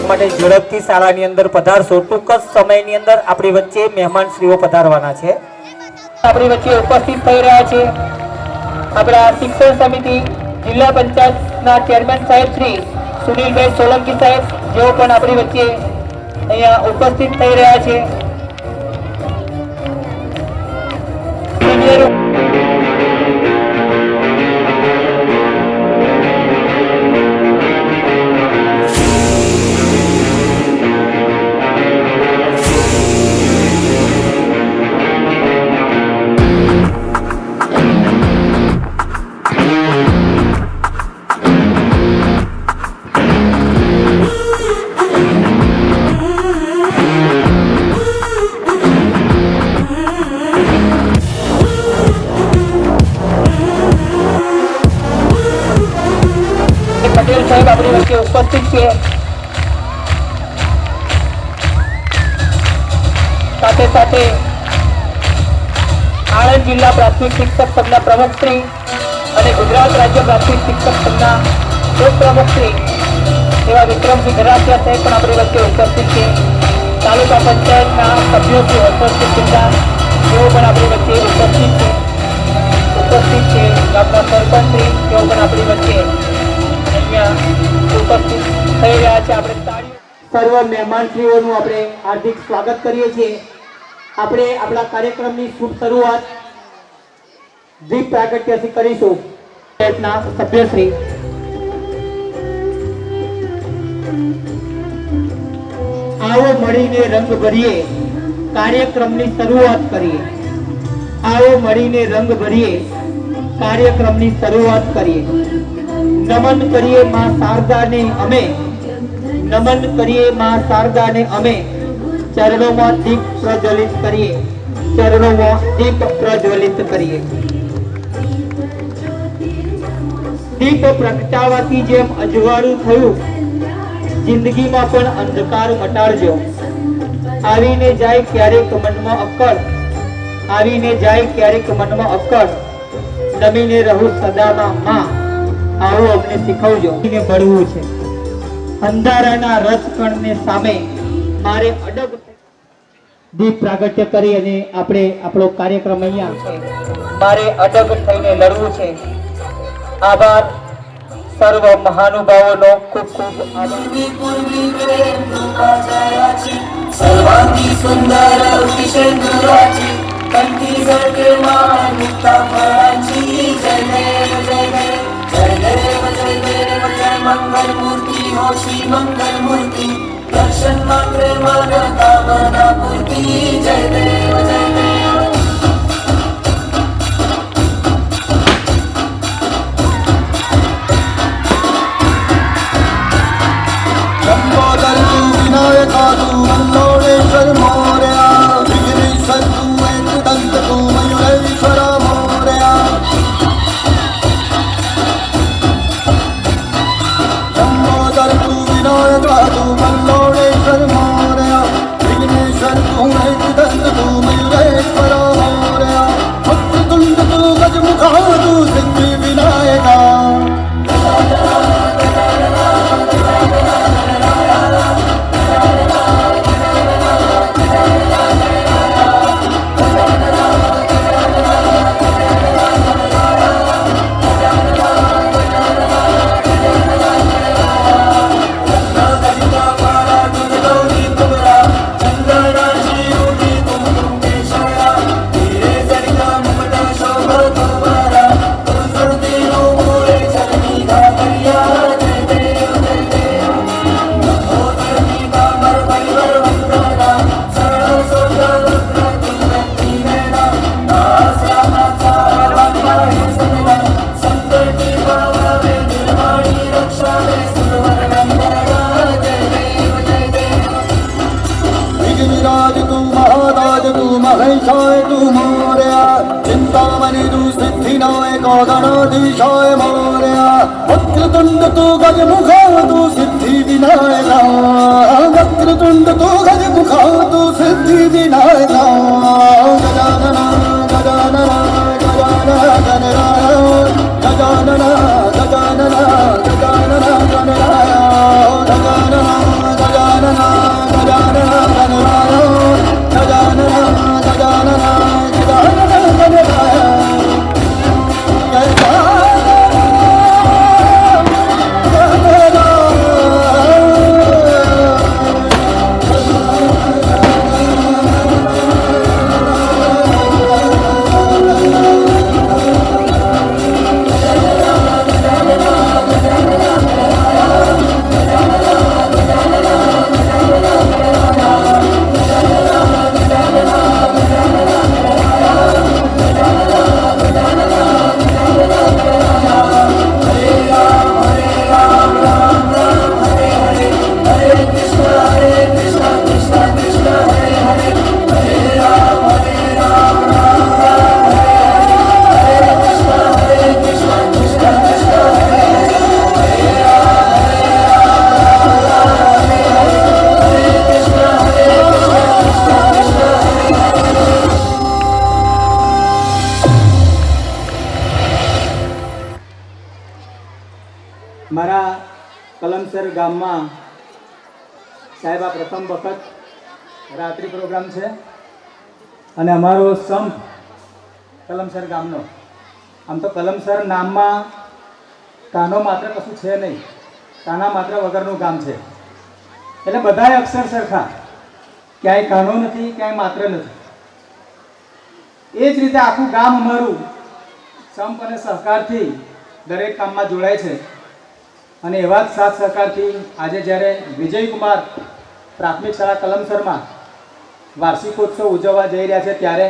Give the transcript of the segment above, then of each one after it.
માટે ઝડપથી શાળાની અંદર પધારશો। ટૂંક જ સમયની અંદર આપણી વચ્ચે મહેમાનશ્રીઓ પધારવાના છે। આપણી વચ્ચે ઉપસ્થિત થઈ રહ્યા છે આપણા શિક્ષણ સમિતિ જિલ્લા પંચાયતના ચેરમેન સાહેબ શ્રી સુનિલભાઈ સોલંકી સાહેબ, જેઓ પણ આપણી વચ્ચે અહીંયા ઉપસ્થિત થઈ રહ્યા છે। પટેલ સાહેબ આપણી વચ્ચે ઉપસ્થિત છે। સાથે સાથે આણંદ જિલ્લા પ્રાથમિક શિક્ષક સંઘના પ્રમુખશ્રી અને ગુજરાત રાજ્ય પ્રાથમિક શિક્ષક સંઘના ઉપપ્રમુખશ્રી એવા વિક્રમસિંહ ધરાસિયા સાહેબ પણ આપણી વચ્ચે ઉપસ્થિત છે। તાલુકા પંચાયતના સભ્યો શ્રી હર્ષદસિંહ ચિંતા તેઓ પણ આપણી વચ્ચે ઉપસ્થિત છે। ગામના સરપંચશ્રી તેઓ પણ આપણી વચ્ચે ઉપસ્થિત થઈ રહ્યા છે। આપણે સર્વ મહેમાનશ્રીઓનું આપણે હાર્દિક સ્વાગત કરીએ છીએ। આપણે આપણા કાર્યક્રમની શુભ શરૂઆત દીપ પ્રાગટ્યથી કરીશું। સભ્યશ્રી આવો મળીને રંગ ભરીએ કાર્યક્રમની શરૂઆત કરીએ। આવો મળીને રંગ ભરીએ કાર્યક્રમની શરૂઆત કરીએ। નમન કરીએ માં શારદાને અમે, નમન કરીએ માં શારદાને અમે, ચરણોમાં દીપ પ્રજ્વલિત કરીએ, ચરણોમાં દીપ પ્રજ્વલિત કરીએ। દીપ પ્રગટાવવાથી જેમ અજવાળું થયું, જિંદગીમાં પણ અંધકાર મટાડજો। આવીને જાય ક્યારેક મનમાં અક્કડ, આવીને જાય ક્યારેક મનમાં અક્કડ, નમીને રહું સદામાં માં, આવો અમને શીખવજો। ભળવું છે અંધારાના રથકણને સામે મારે અડગ દીપ પ્રાગટ્ય કરી અને આપણે આપણો કાર્યક્રમ અહીંયા છે મારે અડગ થઈને લડવું છે। આભાર સર્વ મહાનુભાવોનો ખૂબ ખૂબ સર્વાંગી સુંદર વિષેન્દ્રાચી કંઠી ઝળકે માં મુક્તા ફળાચી જય દેવ જય દેવ जय देव जय देव जय मंगल मूर्ति हो श्री मंगल मूर्ति दर्शन मात्र मन कामना पूर्ति जय देव जय देव। लंबोदर तू विनायका तू मल्लोडेश्वर मोरया, विघ्नेश्वर तू एकदंत तू मयूरेश्वर मोरया। लंबोदर तू विनायका तू मल्लोडेश्वर मोरया, विघ्नेश्वर तू एकदंत तू मयूरेश्वर मोरया। वक्रतुंड तू गजमुखा तू सिद्धि विनायका। महेशाय तू मोरया, चिंतामणि तू सिद्धिनायक गणाधीशाय मोरया। वक्रतुंड तू गजमुखा तू सिद्धि विनायका, वक्रतुंड तू गजमुखा तू सिद्धि विनायका। गजानन गजानन गजानन गजानन गजानन गजानन गजानन गजानन गजानन મારા કલમસર ગામમાં સાહેબ આ પ્રથમ વખત રાત્રિ પ્રોગ્રામ છે અને અમારો સંપ કલમસર ગામનો. આમ તો કલમસર નામમાં કાનો માત્ર કશું છે નહીં, કાના માત્ર વગરનું ગામ છે. એટલે બધાએ અક્ષર સરખા, ક્યાંય કાનો નથી, ક્યાંય માત્ર નથી. એ જ રીતે આખું ગામ અમારું સંપ અને સહકારથી દરેક કામમાં જોડાય છે. અને એવા જ સાથ સહકારથી આજે જ્યારે વિજયકુમાર પ્રાથમિક શાળા કલમસરમાં વાર્ષિકોત્સવ ઉજવવા જઈ રહ્યા છે, ત્યારે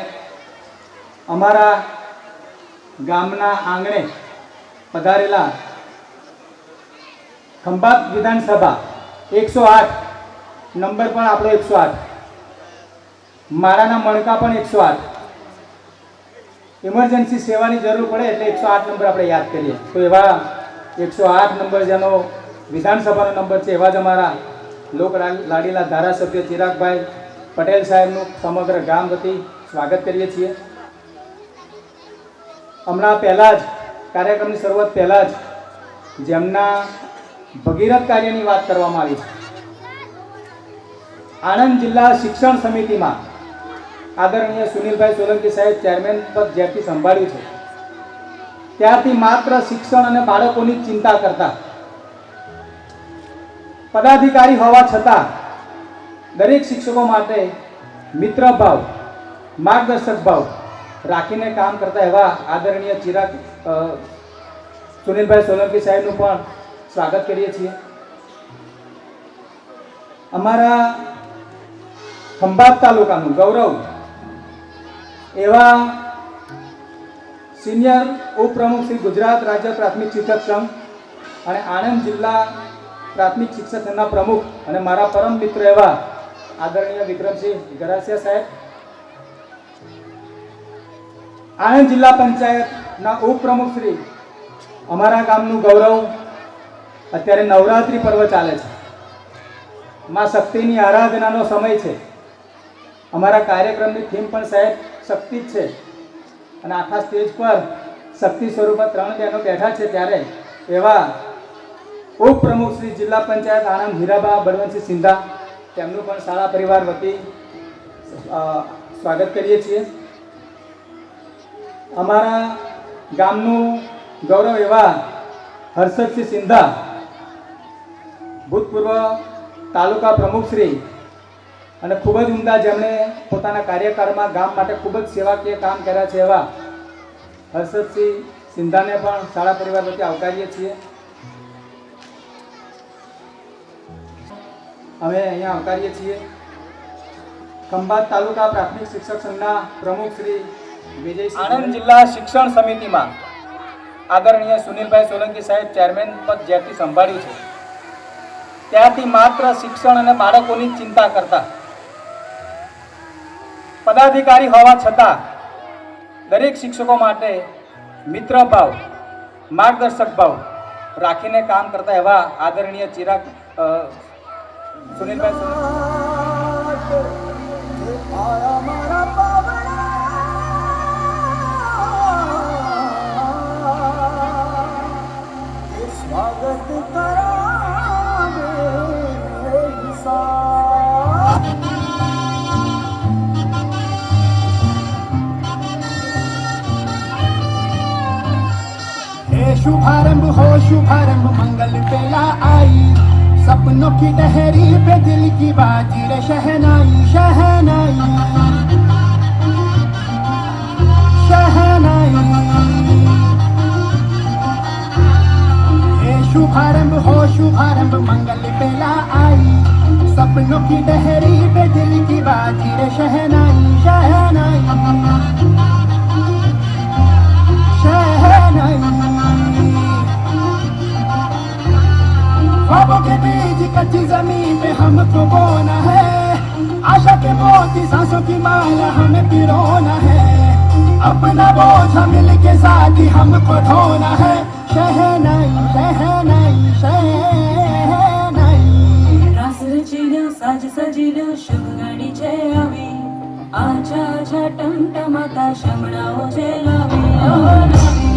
અમારા ગામના આંગણે પધારેલા ખંભાત વિધાનસભા 108 નંબર પણ આપણો 108, મારાના મણકા પણ 108. ઇમરજન્સી સેવાની જરૂર પડે એટલે 108 નંબર આપણે યાદ કરીએ. તો એવા 108 નંબર જેનો વિધાનસભાનો નંબર છે, એવા જ અમારા લોક લાડીલા ધારાસભ્ય ચિરાગભાઈ પટેલ સાહેબનું સમગ્ર ગામ વતી સ્વાગત કરીએ છીએ. હમણાં પહેલાં જ કાર્યક્રમની શરૂઆત પહેલાં જ જેમના ભગીરથ કાર્યની વાત કરવામાં આવી છે, આણંદ જિલ્લા શિક્ષણ સમિતિમાં આદરણીય સુનિલભાઈ સોલંકી સાહેબ ચેરમેન પદ જ્યારથી સંભાળ્યું છે ત્યારથી માત્ર શિક્ષણ અને બાળકોની ચિંતા કરતા પદાધિકારી હોવા છતાં દરેક શિક્ષકો માટે મિત્ર ભાવ, માર્ગદર્શક ભાવ રાખીને કામ કરતા એવા આદરણીય સુનિલભાઈ સોલંકી સાહેબનું પણ સ્વાગત કરીએ છીએ. અમારા ખંભાત તાલુકાનું ગૌરવ એવા સિનિયર ઉપપ્રમુખ શ્રી ગુજરાત રાજ્ય પ્રાથમિક શિક્ષક સંઘ અને આણંદ જિલ્લા પ્રાથમિક શિક્ષક સંઘના પ્રમુખ અને મારા પરમ મિત્ર એવા આદરણીય વિક્રમસિંહ ગરાસિયા સાહેબ, આણંદ જિલ્લા પંચાયતના ઉપપ્રમુખ શ્રી, અમારા ગામનું ગૌરવ. અત્યારે નવરાત્રિ પર્વ ચાલે છે, માં શક્તિની આરાધનાનો સમય છે. અમારા કાર્યક્રમની થીમ પણ સાહેબ શક્તિ જ છે અને આખા સ્ટેજ પર શક્તિ સ્વરૂપે 3 બહેનો બેઠા છે. ત્યારે એવા ઉપપ્રમુખ શ્રી જિલ્લા પંચાયત આણંદ હીરાબા બળવંતસિંહ સિંધા, તેમનું પણ શાળા પરિવાર વતી સ્વાગત કરીએ છીએ. અમારા ગામનું ગૌરવ એવા હર્ષદસિંહ સિંધા, ભૂતપૂર્વ તાલુકા પ્રમુખ શ્રી અને ખૂબ જ ઉમદા, જેમણે પોતાના કાર્યકાળમાં ગામ માટે ખૂબ જ સેવાકીય કામ કર્યા છે, એવા હર્ષદસિંહ સિંધાને પણ શાળા પરિવાર વતી આવકારીએ છીએ. અમે અહીંયા આવકારીએ છીએ ખંભાત તાલુકા પ્રાથમિક શિક્ષક સંઘના પ્રમુખ શ્રી વિજયસિંહ. આણંદ જિલ્લા શિક્ષણ સમિતિમાં આદરણીય સુનિલભાઈ સોલંકી સાહેબ ચેરમેન પદ જ્યારથી સંભાળ્યું છે ત્યારથી માત્ર શિક્ષણ અને બાળકોની ચિંતા કરતા પદાધિકારી હોવા છતાં દરેક શિક્ષકો માટે મિત્ર ભાવ, માર્ગદર્શક ભાવ રાખીને કામ કરતા એવા આદરણીય સુનિલભાઈ સ્વાગત કરાવે शुभारंभ हो शुभारंभ मंगल बेला आई सपनों की लहरी पे दिल की बाजी रे शहनाई शहनाई शहनाई हे शुभारंभ हो शुभारंभ मंगल बेला आई सपनों की लहरी पे दिल की बाजी रे शहनाई शहनाई ख्वाबों के बीज कच्ची जमीन पे हमको बोना है आशा के मोती सांसों की माला हमें पिरोना है अपना बोझ मिल के साथ ही हमको ढोना है शहनाई शहनाई शहनाई रास रचीनं साज सजीनं शुभ घडी છે આવી આછા આછા ટમટમાતા શમણાઓ છે લાવી ઓ લાવી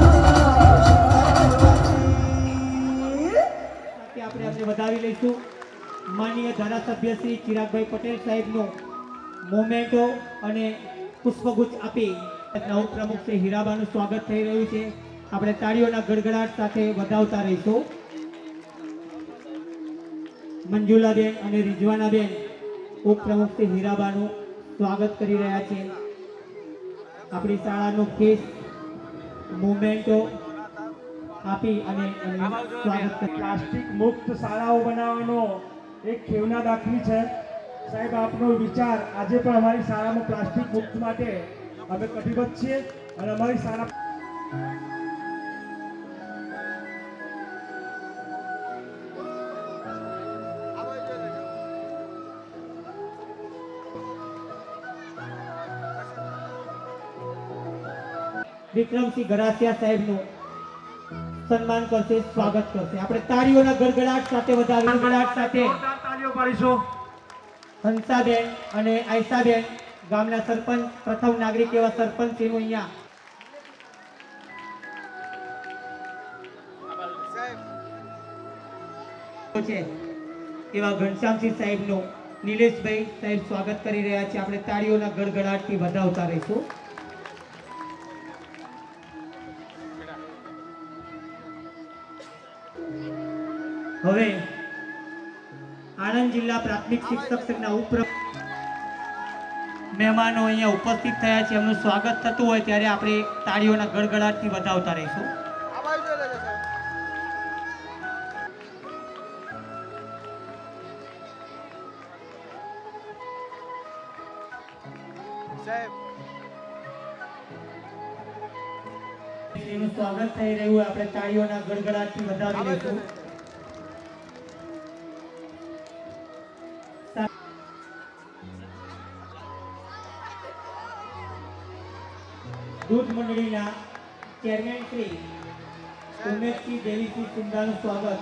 સાથે આપણે એમને વધાવી લઈશું માનનીય ધારાસભ્ય શ્રી ચિરાગભાઈ પટેલ સાહેબનું મોમેન્ટો અને પુષ્પગુચ્છ આપી નવ પ્રમુખ શ્રી હીરાબાનું સ્વાગત થઈ રહ્યું છે. આપણે તાળીઓના ગડગડાટ સાથે વધાવતા રહીશું. મંજુલાબેન અને રિઝવાનાબેન ઉપપ્રમુખ શ્રી હીરાબાનું સ્વાગત કરી રહ્યા છે. આપણી શાળાનું કેસ મોમેન્ટો આપી અને એમનું સ્વાગત કરી. પ્લાસ્ટિક મુક્ત શાળાઓ બનાવવાનો એક ખેવના દાખવી છે. સાહેબ, આપનો વિચાર આજે પણ અમારી શાળામાં પ્લાસ્ટિક મુક્ત માટે અમે કટિબદ્ધ છીએ અને અમારી શાળા વિક્રમસિંહ ગરાસિયા સાહેબનું સન્માન કરશે, સ્વાગત કરશે. આપણે તાળીઓના ગડગડાટ સાથે વધાવી ગડગડાટ સાથે તાળીઓ પાડીશું. હંસાબેન અને આયસાબેન ગામના સરપંચ, પ્રથમ નાગરિક એવા સરપંચ શ્રીનું અહીંયા છે એવા ઘનશ્યામસિંહ સાહેબનું નિલેશભાઈ સાહેબ સ્વાગત કરી રહ્યા છે. આપણે તાળીઓના ગડગડાટથી વધાવતા રહીશું. હવે આણંદ જિલ્લા પ્રાથમિક શિક્ષક સંઘના મહેમાનો અહીંયા ઉપસ્થિત થયા છે, એમનું સ્વાગત થતું હોય ત્યારે આપણે તાળીઓના ગડગડાટથી વધાવતા રહીશું. એનું સ્વાગત થઈ રહ્યું હોય આપણે તાળીઓના ગડગડાટથી વધાવી લઈશું. દૂધ મંડળીના ચેરમેન શ્રી ઉમેશસિંહ દેવીસિંહ સિંધાનું સ્વાગત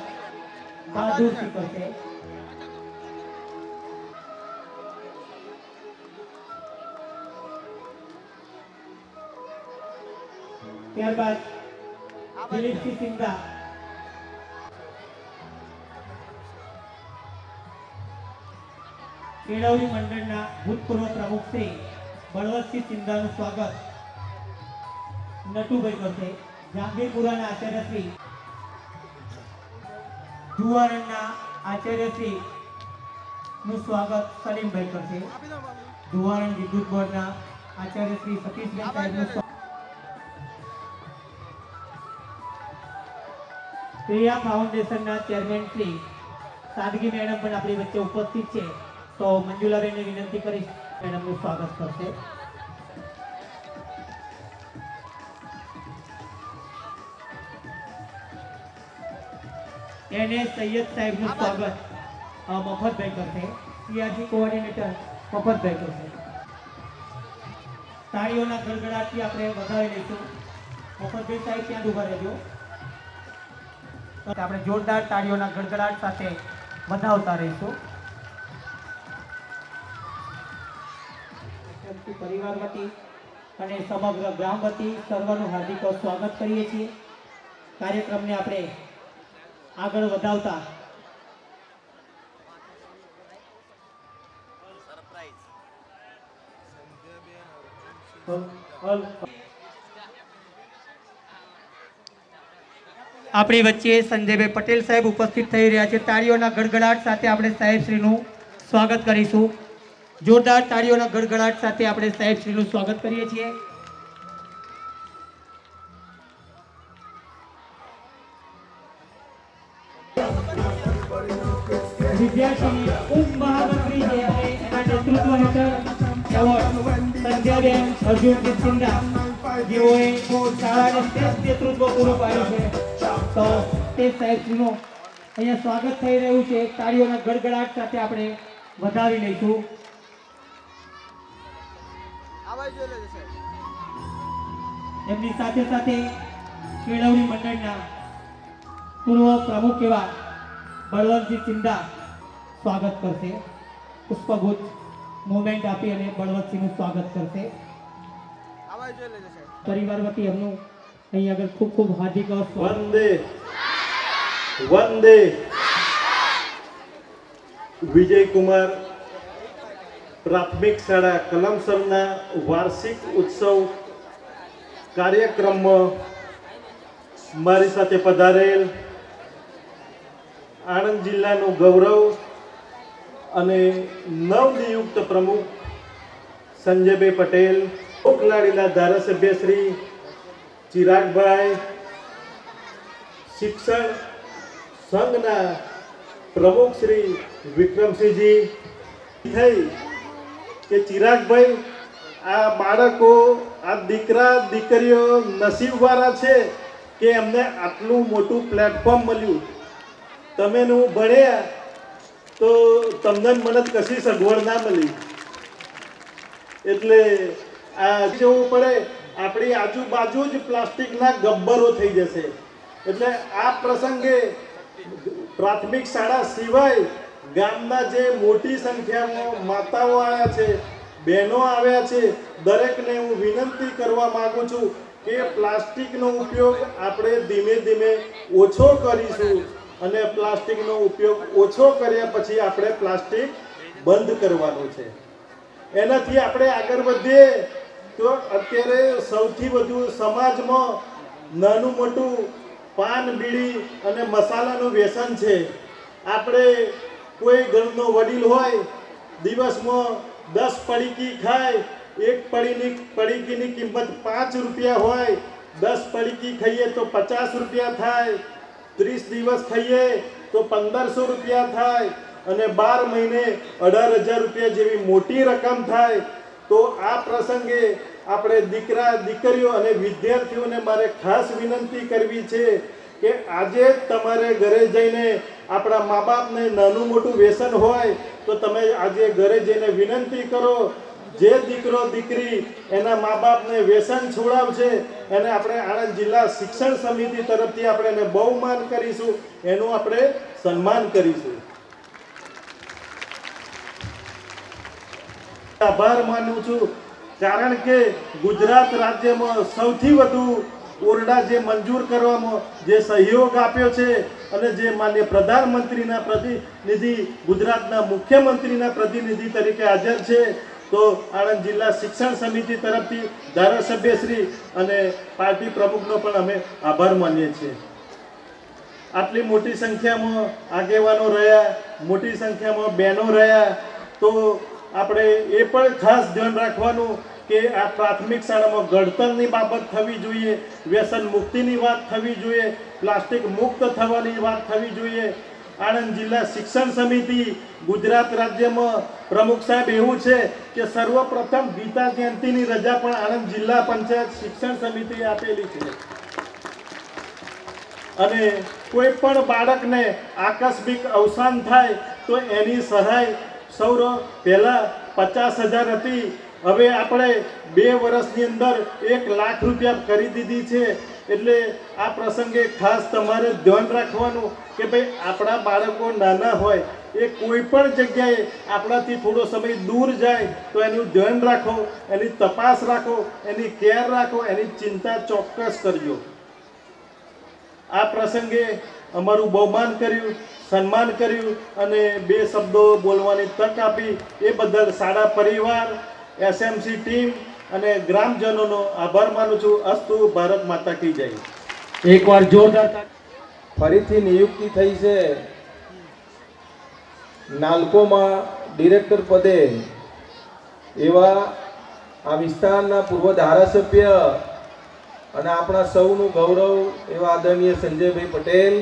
બહાદુરથી કરશે. ત્યારબાદ દિલીપસિંહ સિંધા કેળવણી મંડળના ભૂતપૂર્વ પ્રમુખ શ્રી બળવંતસિંહ સિંધાનું સ્વાગત નટુભાઈ કરશે. જાંગીરપુરાના આચાર્ય શ્રી જુવારણના આચાર્ય શ્રી નું સ્વાગત સલીમભાઈ કરશે. જુવારણ વિદ્યુત બોર્ડના આચાર્ય શ્રી સતીશભાઈ સાહેબનું સ્વાગત. પ્રિયા ફાઉન્ડેશનના ચેરમેન શ્રી સાદગી મેડમ પણ આપણી વચ્ચે ઉપસ્થિત છે, તો મંજુલાબેનને વિનંતી કરીશ મેડમનું સ્વાગત કરશે. એને સૈયદ સાહેબનું સ્વાગત મફતભાઈ કરશે. સીઆરસી કોઓર્ડિનેટર મફતભાઈ કરશે. તાળીઓના ગડગડાટથી આપણે વધાવી લઈશું. મફતભાઈ સાહેબ ત્યાં જ ઉભા રહેજો. આપણે જોરદાર તાળીઓના ગડગડાટ સાથે વધાવતા રહીશું. પરિવાર વતી અને સમગ્ર ગ્રામ વતી સર્વનું હાર્દિક સ્વાગત કરીએ છીએ. કાર્યક્રમને આપણે આગળ વધાવતા આપણી વચ્ચે સંજયભાઈ પટેલ સાહેબ ઉપસ્થિત થઈ રહ્યા છે. તાળીઓના ગડગડાટ સાથે આપણે સાહેબશ્રીનું સ્વાગત કરીશું. જોરદાર તાળીઓના ગડગડાટ સાથે આપણે સાહેબશ્રીનું સ્વાગત કરીએ છીએ. વિદ્યાર્થી ઉપમહામંત્રી જે એના નેતૃત્વ હેઠળ એવોર્ડ સંધ્યાબેન અર્જુનજીત સિંધા જેઓએ શાળાને શ્રેષ્ઠ નેતૃત્વ પૂરું પાડ્યું છે, તો તે સાહેબનું અહીંયા સ્વાગત થઈ રહ્યું છે. તાળીઓના ગડગડાટ સાથે આપણે વધાવી લઈશું. એમની સાથે સાથે કેળવણી મંડળના પૂર્વ પ્રમુખ એવા બળવંતસિંહ સિંધા સ્વાગત કરશે. પુષ્પગુચ્છ મુવમેન્ટ આપી અને બળવંતસિંહનું સ્વાગત કરશે. પરિવાર વતી એમનું અહીં આગળ ખૂબ ખૂબ હાર્દિક વંદે વંદે. વિજયકુમાર પ્રાથમિક શાળા કલમસરના વાર્ષિક ઉત્સવ કાર્યક્રમમાં મારી સાથે પધારેલ આણંદ જિલ્લાનું ગૌરવ અને નવનિયુક્ત પ્રમુખ સંજયભાઈ પટેલ, ઓખલાડીના ધારાસભ્ય શ્રી ચિરાગભાઈ, શિક્ષણ સંઘના પ્રમુખ શ્રી વિક્રમસિંહજી થઈ કે ચિરાગભાઈ, આ બાળકો, આ દીકરા દીકરીઓ નસીબવાળા છે કે એમને આટલું મોટું પ્લેટફોર્મ મળ્યું. તમે હું ભણ્યા તો તમને મને કશી સગવડ ના મળી, એટલે આ જવું પડે. આપણી આજુબાજુ જ પ્લાસ્ટિકના ગબ્બરો થઈ જશે. એટલે આ પ્રસંગે પ્રાથમિક શાળા સિવાય ગામના જે મોટી સંખ્યામાં માતાઓ આવ્યા છે, બહેનો આવ્યા છે, દરેકને હું વિનંતી કરવા માગું છું કે પ્લાસ્ટિકનો ઉપયોગ આપણે ધીમે ધીમે ઓછો કરીશું. અને પ્લાસ્ટિકનો ઉપયોગ ઓછો કર્યા પછી આપણે પ્લાસ્ટિક બંધ કરવાનું છે. એનાથી આપણે આગળ વધીએ તો અત્યારે સૌથી વધુ સમાજમાં નાનું મોટું પાન બીડી અને મસાલાનું વ્યસન છે. આપણે કોઈ ઘરનો વડીલ હોય દિવસમાં 10 પડીકી ખાય, એક પડીકીની કિંમત 5 રૂપિયા હોય, 10 પડીકી ખાઈએ તો 50 રૂપિયા થાય, 30 દિવસ ખાઈએ તો 1500 રૂપિયા થાય અને 12 મહિને 18,000 રૂપિયા જેવી મોટી રકમ થાય. તો આ પ્રસંગે આપણે દીકરા દીકરીઓ અને વિદ્યાર્થીઓને મારે ખાસ વિનંતી કરવી છે કે આજે તમારે ઘરે જઈને આપણા મા બાપને નાનું મોટું વ્યસન હોય તો તમે આજે ઘરે જઈને વિનંતી કરો. જે દીકરો દીકરી એના મા બાપને વ્યસન છોડાવશે એને આપણે આણંદ જિલ્લા શિક્ષણ સમિતિ તરફથી આપણે એને બહુમાન કરીશું, એનું આપણે સન્માન કરીશું. આભાર માનું છું કારણ કે ગુજરાત રાજ્યમાં સૌથી વધુ ઓરડા જે મંજૂર કરવામાં જે સહયોગ આપ્યો છે અને જે માન્ય પ્રધાનમંત્રીના પ્રતિનિધિ, ગુજરાતના મુખ્યમંત્રીના પ્રતિનિધિ તરીકે હાજર છે, તો આણંદ જિલ્લા શિક્ષણ સમિતિ તરફથી ધારાસભ્યશ્રી અને પાર્ટી પ્રમુખનો પણ અમે આભાર માનીએ છીએ. આટલી મોટી સંખ્યામાં આગેવાનો રહ્યા, મોટી સંખ્યામાં બહેનો રહ્યા, તો આપણે એ પણ ખાસ ધ્યાન રાખવાનું કે આ પ્રાથમિક શાળામાં ઘડતરની બાબત થવી જોઈએ, વ્યસન મુક્તિની વાત થવી જોઈએ, પ્લાસ્ટિક મુક્ત થવાની વાત થવી જોઈએ. આણંદ જિલ્લા શિક્ષણ સમિતિ ગુજરાત રાજ્યમાં પ્રમુખ સાહેબ એવું છે કે સર્વપ્રથમ ગીતા જયંતિની રજા પણ આણંદ જિલ્લા પંચાયત શિક્ષણ સમિતિએ આપેલી છે. અને કોઈ પણ બાળકને આકસ્મિક અવસાન થાય તો એની સહાય સૌરો પહેલાં 50,000 હતી, હવે આપણે 2 વર્ષની અંદર 1 લાખ રૂપિયા કરી દીધી છે. એટલે આ પ્રસંગે ખાસ તમારે ધ્યાન રાખવાનું કે ભાઈ આપણા બાળકો નાના હોય એ કોઈ પણ જગ્યાએ આપણાથી થોડો સમય દૂર જાય તો એનું ધ્યાન રાખો, એની તપાસ રાખો, એની કેર રાખો, એની ચિંતા ચોક્કસ કરજો. આ પ્રસંગે અમારું બહુમાન કર્યું, સન્માન કર્યું અને 2 શબ્દો બોલવાની તક આપી એ બદલ શાળા પરિવાર, એસએમસી ટીમ અને ગ્રામજનોનો આભાર માનું છું. અસ્તુ ભારત માતા કી જય. એકવાર જોરદાર ફરીથી નિયુક્તિ થઈ છે નાલ્કોમાં ડિરેક્ટર પદે એવા આ વિસ્તારના પૂર્વ ધારાસભ્ય અને આપણા સૌનું ગૌરવ એવા આદરણીય સંજયભાઈ પટેલ,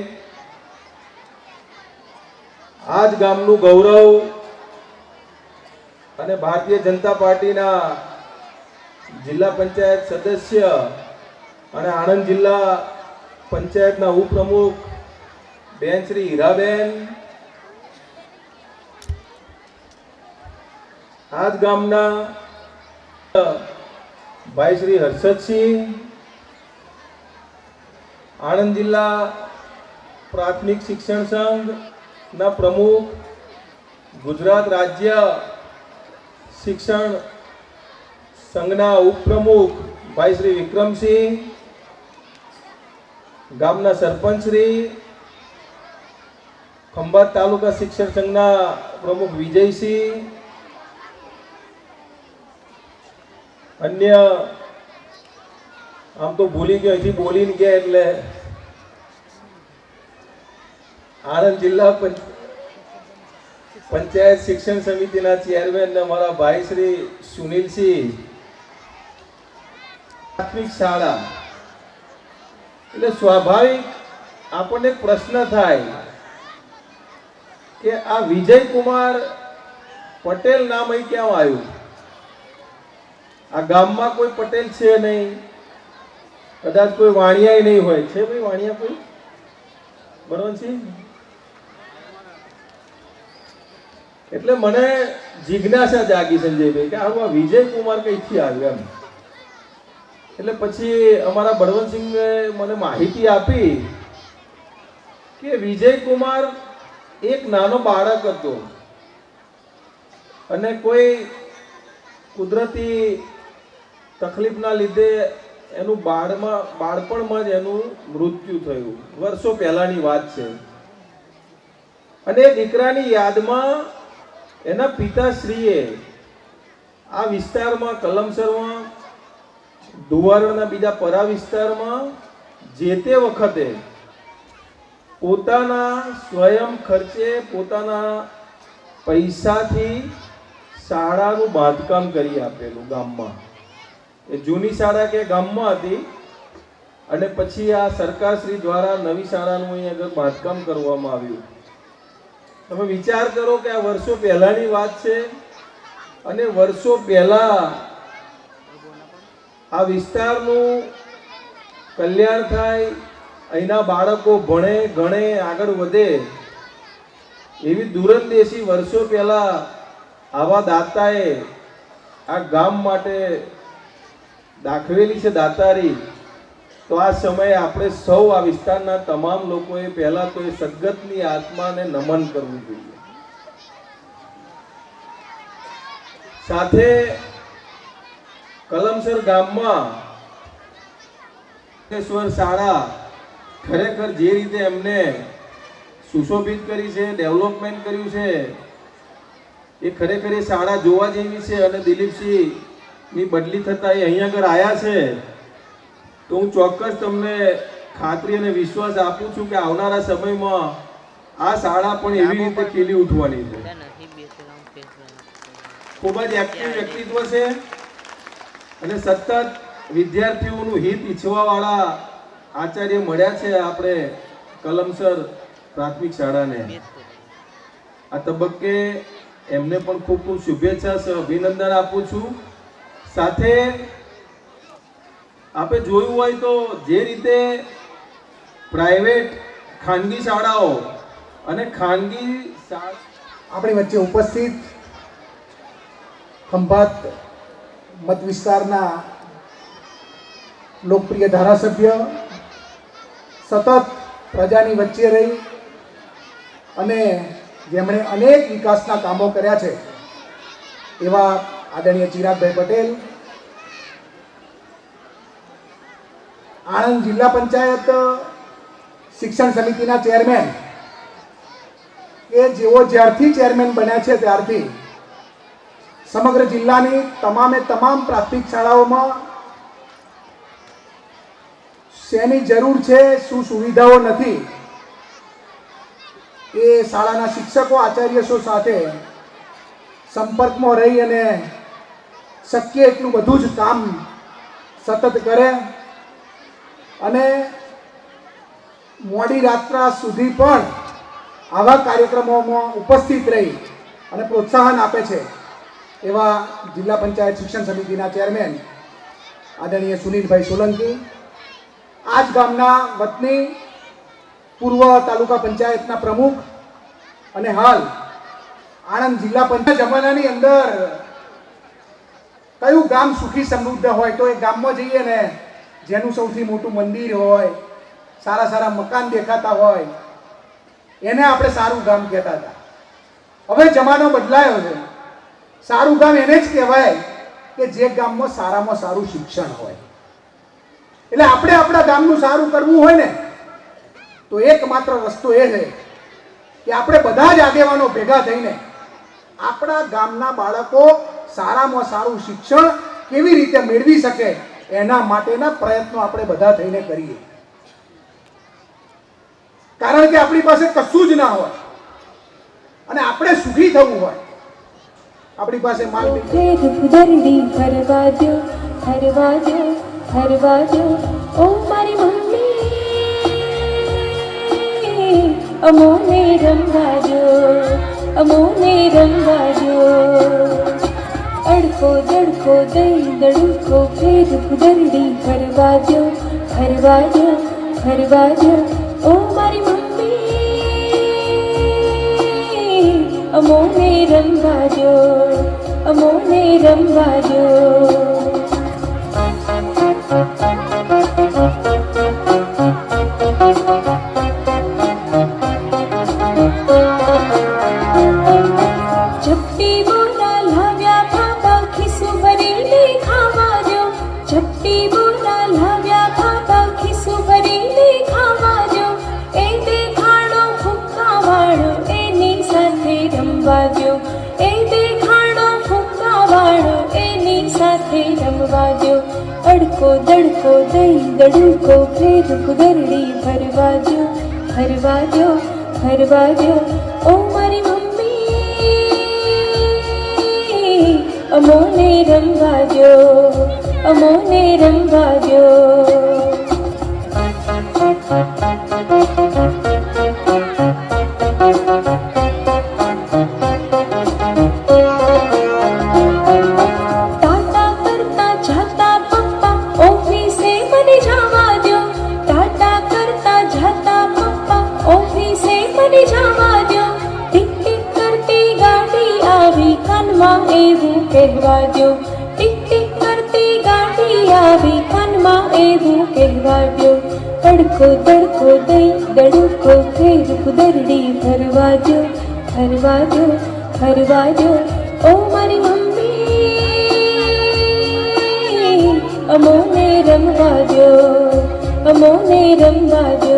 આ જ ગામનું ગૌરવ અને ભારતીય જનતા પાર્ટીના જિલ્લા પંચાયત સદસ્ય અને આણંદ જિલ્લા પંચાયતના ઉપપ્રમુખ બેન શ્રી હીરાબેન, આ જ ગામના ભાઈ શ્રી હર્ષદસિંહ, આણંદ જિલ્લા પ્રાથમિક શિક્ષણ સંઘના પ્રમુખ, ગુજરાત રાજ્ય શિક્ષણ સંઘના ઉપપ્રમુખ ભાઈ શ્રી વિક્રમસિંહ, ગામના સરપંચ શ્રી, ખંભાત તાલુકા શિક્ષણ સંઘના પ્રમુખ વિજયસિંહ, અન્ય આમ તો ભૂલી ગયો, અહીંથી બોલીને ગયા એટલે આણંદ જિલ્લા પંચાયત શિક્ષણ સમિતિના ચેરમેન અમારા ભાઈ શ્રી સુનિલસિંહ. પ્રાથમિક શાળા એટલે સ્વાભાવિક આપણને પ્રશ્ન થાય કે આ વિજયકુમાર પટેલ નામ અહીં ક્યાં આવ્યું? આ ગામમાં કોઈ પટેલ છે નહીં, કદાચ કોઈ વાણિયા નહીં હોય. છે ભાઈ વાણિયા કોઈ? બરોબર છે. એટલે મને જિજ્ઞાસા જાગી સંજયભાઈ કે આ વિજયકુમાર કઈથી આવ્યો એમ. એટલે પછી અમારા બળવંતસિંહે મને માહિતી આપી કે વિજયકુમાર એક નાનો બાળક હતો અને કોઈ કુદરતી તકલીફના લીધે એનું બાળપણમાં જ એનું મૃત્યુ થયું. વર્ષો પહેલાની વાત છે. અને એ દીકરાની યાદમાં એના પિતાશ્રીએ આ વિસ્તારમાં કલમસરમાં ધુવારણના બીજા પરા વિસ્તારમાં જે તે વખતે પોતાના સ્વયં ખર્ચે પોતાના પૈસાથી શાળાનું બાંધકામ કરી આપેલું ગામમાં. એ જૂની શાળા કે ગામમાં હતી અને પછી આ સરકારશ્રી દ્વારા નવી શાળાનું અહીં આગળ બાંધકામ કરવામાં આવ્યું. તમે વિચાર કરો કે આ વર્ષો પહેલાની વાત છે અને વર્ષો પહેલા આ વિસ્તારનું કલ્યાણ થાય, અહીંના બાળકો ભણે ગણે આગળ વધે એવી દૂરંદેશી વર્ષો પહેલા આવા દાતાએ આ ગામ માટે દાખવેલી છે દાતારી. તો આ સમયે આપણે સૌ આ વિસ્તારના તમામ લોકોએ પહેલા તો એ સદગતની આત્માને નમન કરવું જોઈએ. સાથે કલમસર ગામમાં શાળા ખરેખર જે રીતે એમને સુશોભિત કરી છે, ડેવલપમેન્ટ કર્યું છે, એ ખરેખર એ શાળા જોવા જેવી છે. અને દિલીપસિંહની બદલી થતા એ અહીંયા આગળ આવ્યા છે તો હું ચોક્કસ તમને ખાતરી અને વિશ્વાસ આપું છું કે આવનારા સમયમાં આ શાળા પણ એવી રીતે ખીલી ઉઠવાની છે. ખૂબ જ એક્ટિવ વ્યક્તિત્વ છે અને સતત વિદ્યાર્થીઓનું હિત ઈચ્છવાવાળા આચાર્ય મળ્યા છે આપણે કલમસર પ્રાથમિક શાળાને. આ તબક્કે એમને પણ ખૂબ ખૂબ શુભેચ્છા અભિનંદન આપું છું. સાથે આપણે જોયું હોય તો જે રીતે પ્રાઇવેટ ખાનગી શાળાઓ અને ખાનગી આપણી વચ્ચે ઉપસ્થિત ખંભાત મત વિસ્તારના લોકપ્રિય ધારાસભ્ય, સતત પ્રજાની વચ્ચે રહી અને જેમણે અનેક વિકાસના કામો કર્યા છે એવા આદરણીય ચિરાગભાઈ પટેલ, આણંદ જિલ્લા પંચાયત શિક્ષણ સમિતિના ચેરમેન, કે જેઓ જ્યારથી ચેરમેન બન્યા છે ત્યારથી સમગ્ર જિલ્લાની તમામે તમામ પ્રાથમિક શાળાઓમાં શેની જરૂર છે, શું સુવિધાઓ નથી, એ શાળાના શિક્ષકો આચાર્યશો સાથે સંપર્કમાં રહી અને શક્ય એટલું બધું જ કામ સતત કરે અને મોડી રાત્રા સુધી પણ આવા કાર્યક્રમોમાં ઉપસ્થિત રહી અને પ્રોત્સાહન આપે છે એવા જિલ્લા પંચાયત શિક્ષણ સમિતિના ચેરમેન આદરણીય સુનિલભાઈ સોલંકી, આ જ ગામના વતની, પૂર્વ તાલુકા પંચાયતના પ્રમુખ અને હાલ આણંદ જિલ્લા પંચાયત જમાનાની અંદર કયું ગામ સુખી સમૃદ્ધ હોય તો એ ગામમાં જઈએ ને જેનું સૌથી મોટું મંદિર હોય, સારા સારા મકાન દેખાતા હોય, એને આપણે સારું ગામ કહેતા હતા. હવે જમાનો બદલાયો છે. સારું ગામ એને જ કહેવાય કે જે ગામમાં સારામાં સારું શિક્ષણ હોય. એટલે આપણે આપણા ગામનું સારું કરવું હોય ને તો એકમાત્ર રસ્તો એ છે કે આપણે બધા જ આગેવાનો ભેગા થઈને આપણા ગામના બાળકો સારામાં સારું શિક્ષણ કેવી રીતે મેળવી શકે એના માટેના પ્રયત્નો આપણે બધા થઈને કરીએ. કારણ કે આપણી પાસે કશું જ ના હોય અને આપણે સુખી થવું હોય, આપણી પાસે માલ હરવાજો ઓ મારી મમ્મી, અમોને રંગાજો, અમોને રંગાજો. અડકો દડકો દઈ દડકો ફેર દરડી હરવાજો, હરવાજો, હરવાજો ઓ મારી મમ્મી, અમોને રંગાજો, અમોને રંગાજો. ચપટી બોરા લાવ્યા ખાતા ખિસ્સું ભરીને ખાવાજો, ચપટી બોરા લાવ્યા ખાતા ખિસ્સું ભરીને ખાવાજો. એ દેખાડો ફૂંકા વાળો એને રમવા જો અડકો દડકો દઈ દડુકો ફેર કુદરડી ફરવા જો ફરવા જો ફરવા જો ઓ મારી મમ્મી અમોને રમવા જો અમોને રમવા જો કહેવા દો ટીક ટીક કરતી ગાડી આવી કાનમાં એવું કહેવા દો તડકો તડકો દઈ દડકો ફેર કુદરડી ફરવા દો ફરવા દો ફરવા દો ઓ મારી મમ્મી અમોને રમવા દો અમોને રમવા દો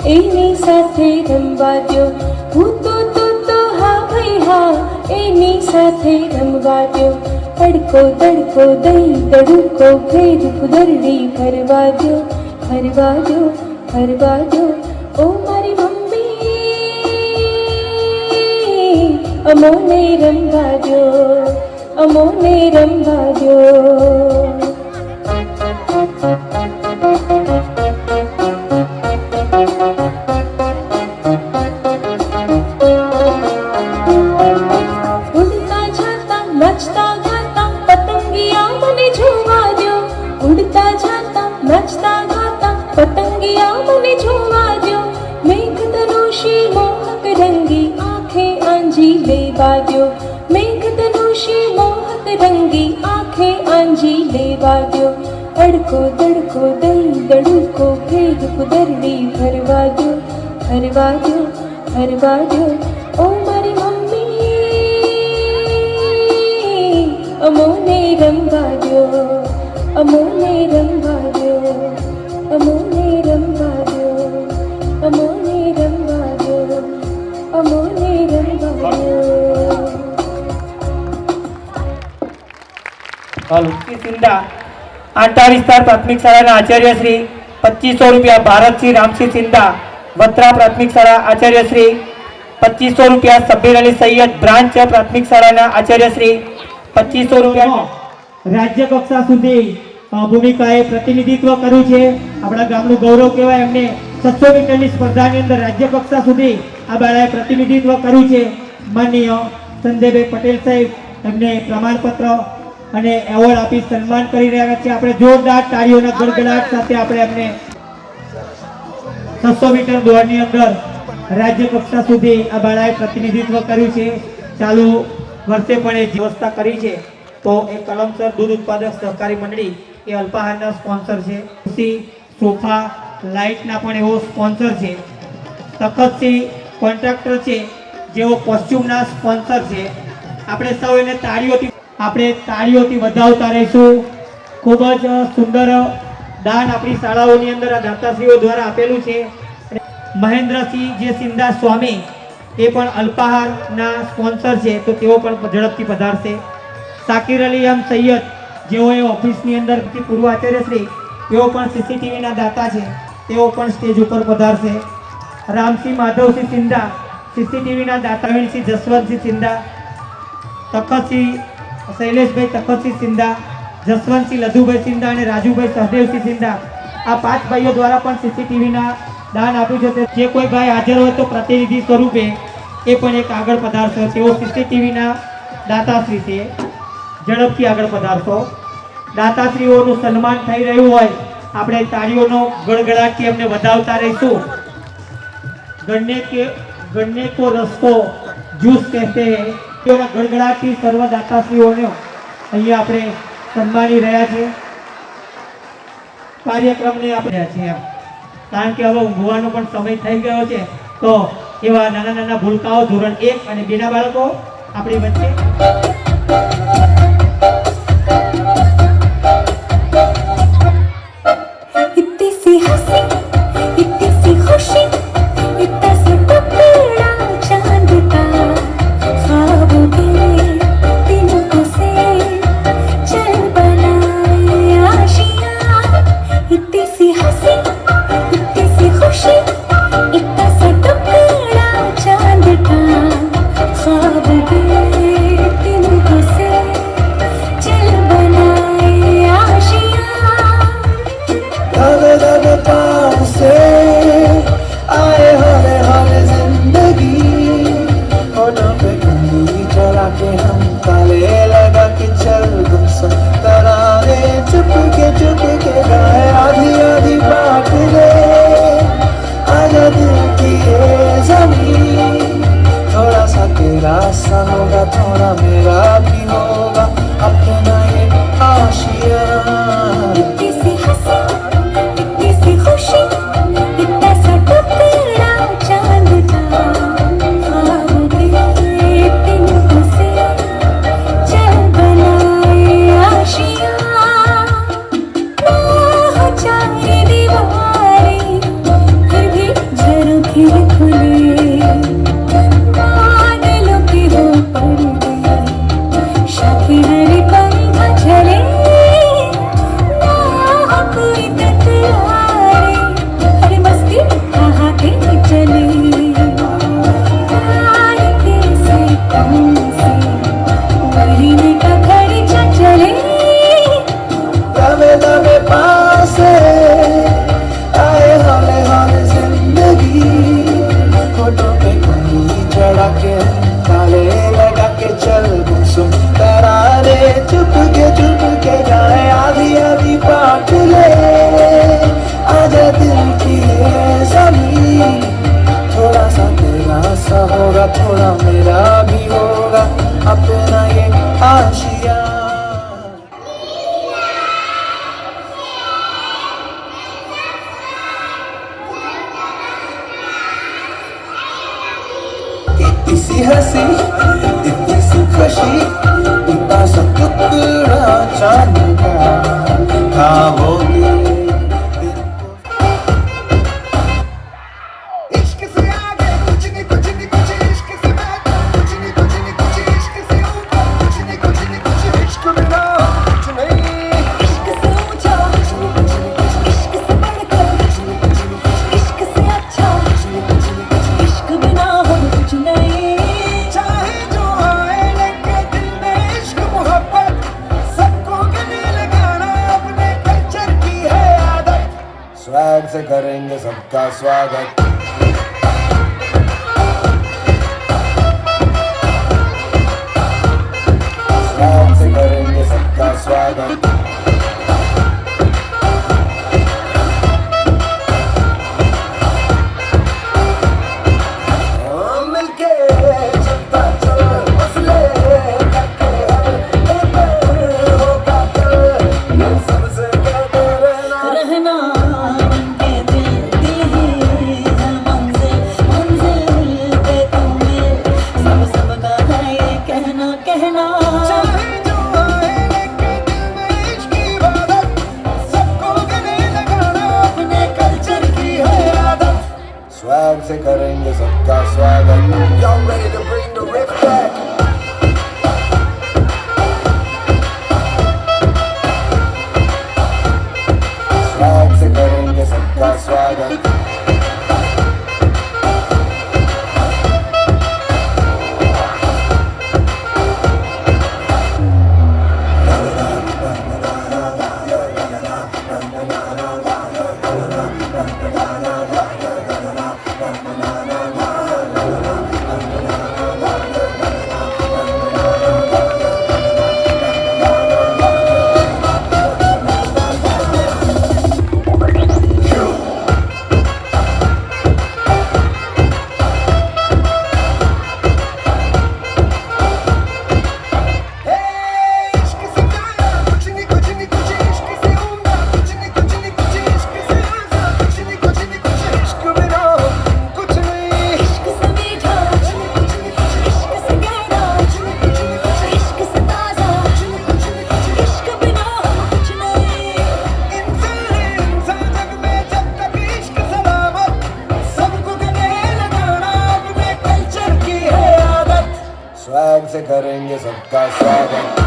એની સાથે રમવા દો હું તો હા ભાઈ હા એની સાથે રમવા દો તડકો તડકો દઈ દડુકો ફેર કુદરડી ફરવા દો ફરવા દો ફરવા દો ઓ મારી મમ્મી અમોને રમવા દો અમોને રમવા દો પતંગિયા મને જોવા દો મેઘધનુષી મોહક રંગી આંખે આંજી લેવા દો મેઘધનુષી મોહક રંગી આંખે આંજી લેવા દો અડકો દડકો દઈ દડુકો ફેર કુદરડી ફરવા દો ફરવા દો ફરવા દો ઓ મારી મમ્મી અમોને રમવા દો અમોને રમવા દો અમોને રમવા દો અમોને રમવા દો અમોને રમવા દો સિંધા આંટા વિસ્તાર પ્રાથમિક શાળાના આચાર્ય શ્રી 2500 રૂપિયા ભારતસિંહ રામસિંહ સિંધા વત્રા પ્રાથમિક શાળા આચાર્ય શ્રી 2500 રૂપિયા સબ્બીર અલી સૈયદ બ્રાન્ચ પ્રાથમિક શાળાના આચાર્ય શ્રી 2500 રૂપિયા રાજ્ય કક્ષા સુધી ભૂમિકાએ પ્રતિનિધિત્વ કર્યું છે આપણા ગામનું ગૌરવ કહેવાય એમને 600 મીટરની સ્પર્ધાની અંદર રાજ્ય કક્ષા સુધી આ બાળાએ પ્રતિનિધિત્વ કર્યું છે માનનીય સંજયભાઈ પટેલ સાહેબ એમને પ્રમાણપત્ર અને એવોર્ડ આપી સન્માન કરી રહ્યા છે આપણે જોરદાર તાળીઓના ગડગડાટ સાથે આપણે એમને 600 મીટર દોડની અંદર રાજ્ય કક્ષા સુધી આ બાળાએ પ્રતિનિધિત્વ કર્યું છે ચાલુ વર્ષે પણ એ વ્યવસ્થા કરી છે તો એ કલમસર દૂધ ઉત્પાદક સહકારી મંડળી એ અલ્પાહારના સ્પોન્સર છે ખુશી સોફા લાઇટના પણ એવો સ્પોન્સર છે તખતસિંહ કોન્ટ્રાક્ટર છે જેઓ કોસ્ચ્યુમના સ્પોન્સર છે આપણે સૌ એને તાળીઓથી વધાવતા રહીશું ખૂબ જ સુંદર દાન આપણી શાળાઓની અંદર આ દાતાશ્રીઓ દ્વારા આપેલું છે મહેન્દ્રસિંહ જે સિંધા સ્વામી એ પણ અલ્પાહારના સ્પોન્સર છે તો તેઓ પણ ઝડપથી પધારશે સાકિર અલી એમ સૈયદ જેઓ એ ઓફિસની અંદરથી પૂર્વ આચાર્યશ્રી તેઓ પણ સીસીટીવીના દાતા છે તેઓ પણ સ્ટેજ ઉપર પધારશે રામસિંહ માધવસિંહ સિંધા સીસીટીવીના દાતા પ્રવીણસિંહ જસવંતસિંહ સિંધા તખતસિંહ શૈલેષભાઈ તખતસિંહ સિંધા જસવંતસિંહ લધુભાઈ સિંધા અને રાજુભાઈ સહદેવસિંહ સિંધા આ 5 ભાઈઓ દ્વારા પણ સીસીટીવીના દાન આપ્યું છે જે કોઈ ભાઈ હાજર હોય તો પ્રતિનિધિ સ્વરૂપે એ પણ એક આગળ પધારશે તેઓ સીસીટીવીના દાતાશ્રી છે ઝડપથી આગળ પધારશો દાતાશ્રીઓનું સન્માન થઈ રહ્યું હોય, આપણે તાળીઓનો ગડગડાટથી એમને વધાવતા રહીશું. गन्ने को रस्तो जूस कहते हैं. તેઓના ગડગડાટથી સર્વ દાતાશ્રીઓને અહીંયા આપણે સન્માની રહ્યા છીએ. કાર્યક્રમને આપણે છીએ કારણ કે હવે ઊંઘવાનો પણ સમય થઈ ગયો છે. તો એવા નાના નાના ભૂલકાઓ ધોરણ 1 અને 2 ના બાળકો આપણી વચ્ચે इतनी सी हंसी इतनी सी खुशी इतना सा टुकड़ा चांद का ख्वाबों के दिनों से चल बनाए आशियाँ. इतनी सी हंसी इतनी सी खुशी इतना सा टुकड़ा चांद का ख्वाबों के दिनों से चल बनाए आशियाँ. दबे दबे पाँव से आए हरे हरे जिंदगी, होठों पे कंघी चढ़ा के हम ताले लगा के चल गुमसुम तराने चुप के गाए आधी आधी बात ले आजा दिल की ये जमीन. थोड़ा सा तेरा सा होगा थोड़ा मेरा भी होगा अपना ये आशियाँ. इतनी सी हंसी इतनी सी खुशी इतना सा टुकड़ा चांद का ख्वाबों के दिनों से चल बनाए आशियाँ. ना हो चाहे दीवारें फिर भी झरोखे खुले, बादलों की हो पर्दे शाखे हरे पंख झले. ना हो कोई तकरारे हर मस्ती कहाते चले. प्यार कैसे कौन से महीने का खर्चा चले. दबे दबे पाँव से आए हौले हौले जिंदगी, होठों पे कंघी चढ़ा के ताले लगा के चल गुमसुम तराने चुप के गाए आधी आधी बात ले आजा दिल की ये जमीन. थोड़ा सा तेरा सा होगा थोड़ा मेरा भी होगा अपना ये आशियाँ. इतनी सी हंसी इतनी सी खुशी इतना सा टुकड़ा चांद का ख्वाबों के इश्क से आगे कुछ नहीं कुछ नहीं कुछ इश्क से बेहतर कुछ नहीं कुछ नहीं कुछ इश्क से ऊपर कुछ नहीं कुछ नहीं कुछ इश्क बिना कुछ नहीं. इश्क से ऊंचा कुछ नहीं कुछ नहीं कुछ इश्क से बढ़कर कुछ नहीं कुछ नहीं कुछ इश्क से अच्छा कुछ नहीं कुछ नहीं कुछ इश्क बिना हम कुछ नहीं. चाहे जो आए लगे दिल में इश्क मोहब्बत सबको गले लगाना अपने कल्चर की है आदत. स्वैग से करेंगे सबका स्वागत. स्वैग से करेंगे सबका स्वागत. मिलके चलता चल मसले करके हर होगा कल ये सबसे कहते रहना. रहना उनके दिल दिल ही है मंजिल मंजिल पे तुम्हें सबका है ये कहना कहना. चाहे जो आए लेके दिल में इश्क की इबादत सबको गले लगाना अपने कल्चर की है आदत. स्वैग से करेंगे सबका स्वागत. Y'all ready to bring the riff back? Swag से करेंगे सबका स्वागत. स्वैग से करेंगे सबका स्वागत।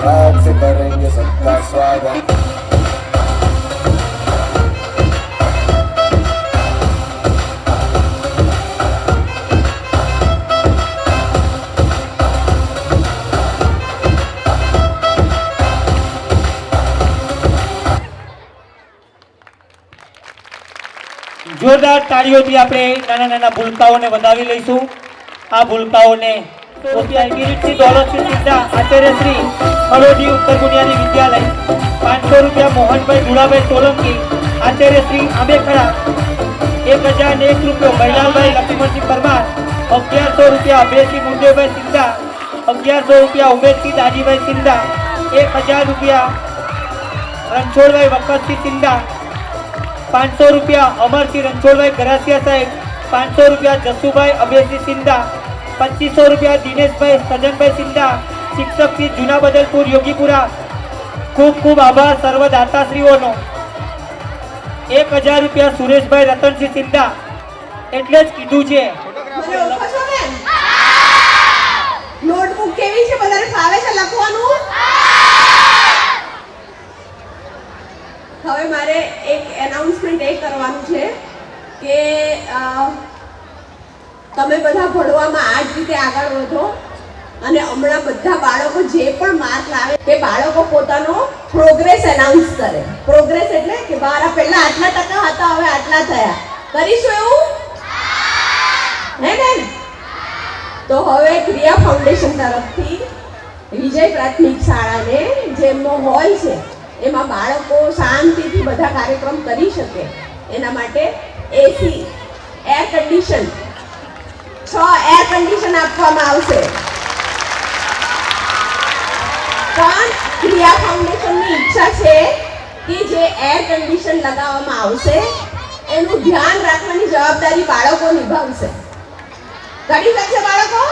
स्वैग से करेंगे सबका स्वागत। જોરદાર તાળીઓથી આપણે નાના નાના ભૂલકાઓને વધાવી લઈશું. આ ભૂલકાઓને કિરીટસિંહ દોલતસિંહ સિદ્ધા આચાર્ય શ્રી હળોદી ઉત્તર બુનિયાદી વિદ્યાલય, 500 રૂપિયા મોહનભાઈ ધુળાભાઈ સોલંકી આચાર્ય શ્રી આંબેખડા, 1001 રૂપિયો મહિલાભાઈ લક્ષ્મણસિંહ પરમાર, 1100 રૂપિયા અભયસિંહ મુંડેભાઈ સિંધા, 1100 રૂપિયા ઉમેશસિંહ દાજીભાઈ સિંધા, 1000 રૂપિયા રણછોડભાઈ વખતસિંહ સિંધા, 500 રૂપિયા અમરસિંહ રણછોડભાઈ ગરાસિયા સાહેબ, 500 રૂપિયા જસુભાઈ અભયસિંહ સિંધા, 2500 રૂપિયા દિનેશભાઈ સજનભાઈ સિંધા, શિક્ષક શ્રી જૂના બદલપુર યોગીપુરા. ખૂબ ખૂબ આભાર સર્વ દાતાશ્રીઓનો. 1000 રૂપિયા સુરેશભાઈ રતનસિંહ સિંધા. એટલે જ કીધું છે નોટબુક કેવી છે? બધાને ફાવે છે લખવાનું? હવે મારે એક એનાઉન્સમેન્ટ એ કરવાનું છે કે તમે બધા ભણવામાં આ જ રીતે આગળ વધો અને હમણાં બધા બાળકો જે પણ માર્ક લાવે તે બાળકો પોતાનો પ્રોગ્રેસ એનાઉન્સ કરે. પ્રોગ્રેસ એટલે કે મારા પહેલા આટલા ટકા હતા, હવે આટલા થયા. કરીશું એવું? હે ને? તો હવે ક્રિયા ફાઉન્ડેશન તરફથી વિજય પ્રાથમિક શાળાને જેમનો હોલ છે એમાં બાળકો શાંતિથી બધા કાર્યક્રમ કરી શકે એના માટે એસી એર કન્ડિશન 6 એર કન્ડિશન આપવામાં આવશે. પણ ક્રિયા ફાઉન્ડેશનની ઈચ્છા છે કે જે એર કન્ડિશન લગાવવામાં આવશે એનું ધ્યાન રાખવાની જવાબદારી બાળકો નિભાવશે. કરી શકશે બાળકો?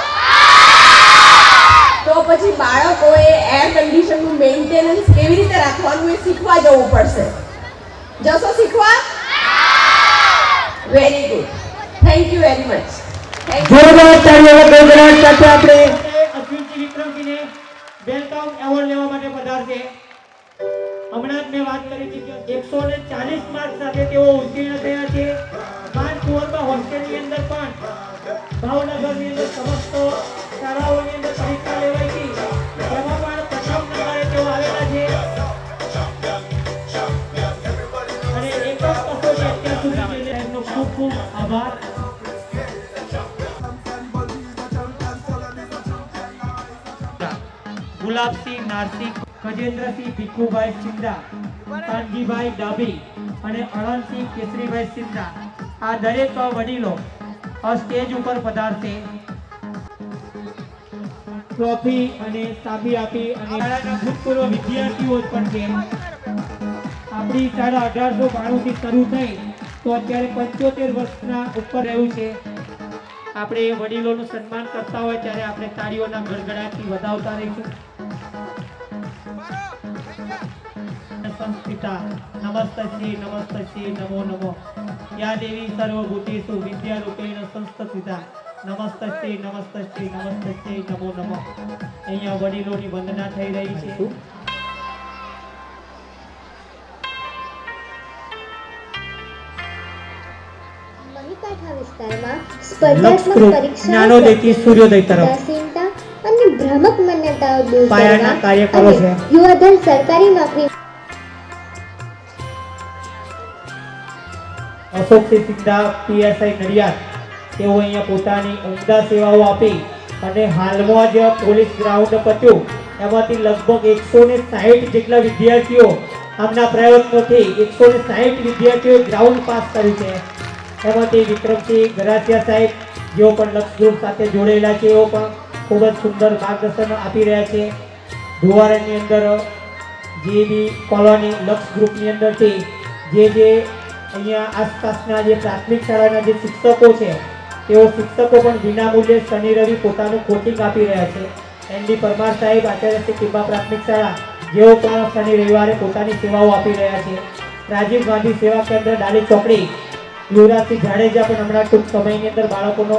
તો પછી બાળકોએ એર કન્ડિશનનું મેન્ટેનન્સ કેવી રીતે રાખવાનું એ શીખવા જવું પડશે. જશો શીખવા? Very good. Thank you very much. જોરદાર તાળીઓ ગણગણાટ સાથે આપણે અશ્વિનજી વિક્રમજીને વેલકમ એવોર્ડ લેવા માટે પધારશે. હમણાં જ મેં વાત કરી હતી કે 140 માર્ક સાથે તેઓ ઉત્તીર્ણ થયા છે. માનકુંવરબા હોસ્ટેલની અંદર પણ ભાવનગરની અંદર સમસ્ત શાળાઓની અંદર પરીક્ષા લેવાઈ હતી. એમાં પણ પ્રથમ નંબરે તેઓ આવેલા છે અને એક જ કસોટી અત્યાર સુધી છે. એમનો ખૂબ ખૂબ આભાર. ગુલાબસિંહ નારસિંહ, ગજેન્દ્રસિંહ ભીખુભાઈ સિંધા, કાનજીભાઈ ડાભી અને અણંતસિંહ કેસરીભાઈ સિંધા આ દરેક વડીલો સ્ટેજ ઉપર પધારશે. ટ્રોફી અને ચાબી આપી અને શાળાના ભૂતપૂર્વ વિદ્યાર્થીઓ પણ છે. આપણી શાળા 1892 થી શરૂ થઈ તો અત્યારે 75 વર્ષના ઉપર રહ્યું છે. આપણે વડીલોનું સન્માન કરતા હોય ત્યારે આપણે તાળીઓના ગડગડાટથી વધાવતા રહીશું. સંસ્કૃતા નમસ્તસ્યે નમસ્તસ્યે નમો નમો યા દેવી સર્વભૂતેષુ વિદ્યારૂપેણ સંસ્થિતા નમસ્તસ્યે નમસ્તસ્યે નમસ્તસ્યે નમો નમો. અહીંયા વડીલોની વંદના થઈ રહી છે. મહીકાઠા વિસ્તારમાં સ્પર્ધાત્મક જ્ઞાનો દેતી સૂર્યોદય તરફ ઉદાસીનતા અને ભ્રામક માન્યતાઓ દૂર પાયાના કરવા કાર્યકરો છે. યુવાધન સરકારી નોકરી અશોકસિંહ સિંધા પીએસઆઈ નડિયાદ તેઓ અહીંયા પોતાની ઉમદા સેવાઓ આપી અને હાલમાં જ પોલીસ ગ્રાઉન્ડ પત્યું એમાંથી લગભગ 160 જેટલા વિદ્યાર્થીઓ આમના પ્રયત્નોથી 160 વિદ્યાર્થીઓએ ગ્રાઉન્ડ પાસ કર્યું છે. એમાંથી વિક્રમસિંહ ગરાસિયા સાહેબ જેઓ પણ લક્ષ ગ્રુપ સાથે જોડેલા છે એઓ પણ ખૂબ જ સુંદર માર્ગદર્શન આપી રહ્યા છે. ધુવારાની અંદર જે બી કોલોની લક્ષ ગ્રુપની અંદરથી જે અહીંયા આસપાસના જે પ્રાથમિક શાળાના જે શિક્ષકો છે તેઓ શિક્ષકો પણ વિનામૂલ્યે શનિ રવિ પોતાનું કોચિંગ આપી રહ્યા છે. એનડી પરમાર સાહેબ આચાર્ય શ્રી ટીબા પ્રાથમિક શાળા જેઓ પણ શનિ રવિવારે પોતાની સેવાઓ આપી રહ્યા છે. રાજીવ ગાંધી સેવા કેન્દ્ર ડાલી ચોકડી યુવરાજસિંહ જાડેજા પણ હમણાં ટૂંક સમયની અંદર બાળકોનો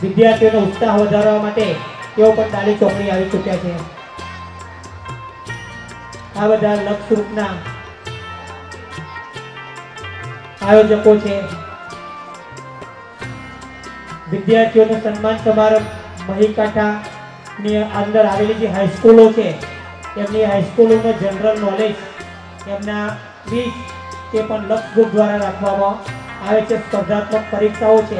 વિદ્યાર્થીઓનો ઉત્સાહ વધારવા માટે તેઓ પણ તાલી ચોપડી આવી ચૂક્યા છે. આ બધા લક્ષ ગ્રુપના આયોજકો છે. વિદ્યાર્થીઓનો સન્માન સમારંભ મહીકાંઠાની અંદર આવેલી જે હાઈસ્કૂલો છે એમની હાઈસ્કૂલોનો જનરલ નોલેજ એમના ક્વિઝ તે પણ લક્ષ ગ્રુપ દ્વારા રાખવામાં આવે છે. સ્પર્ધાત્મક પરીક્ષાઓ છે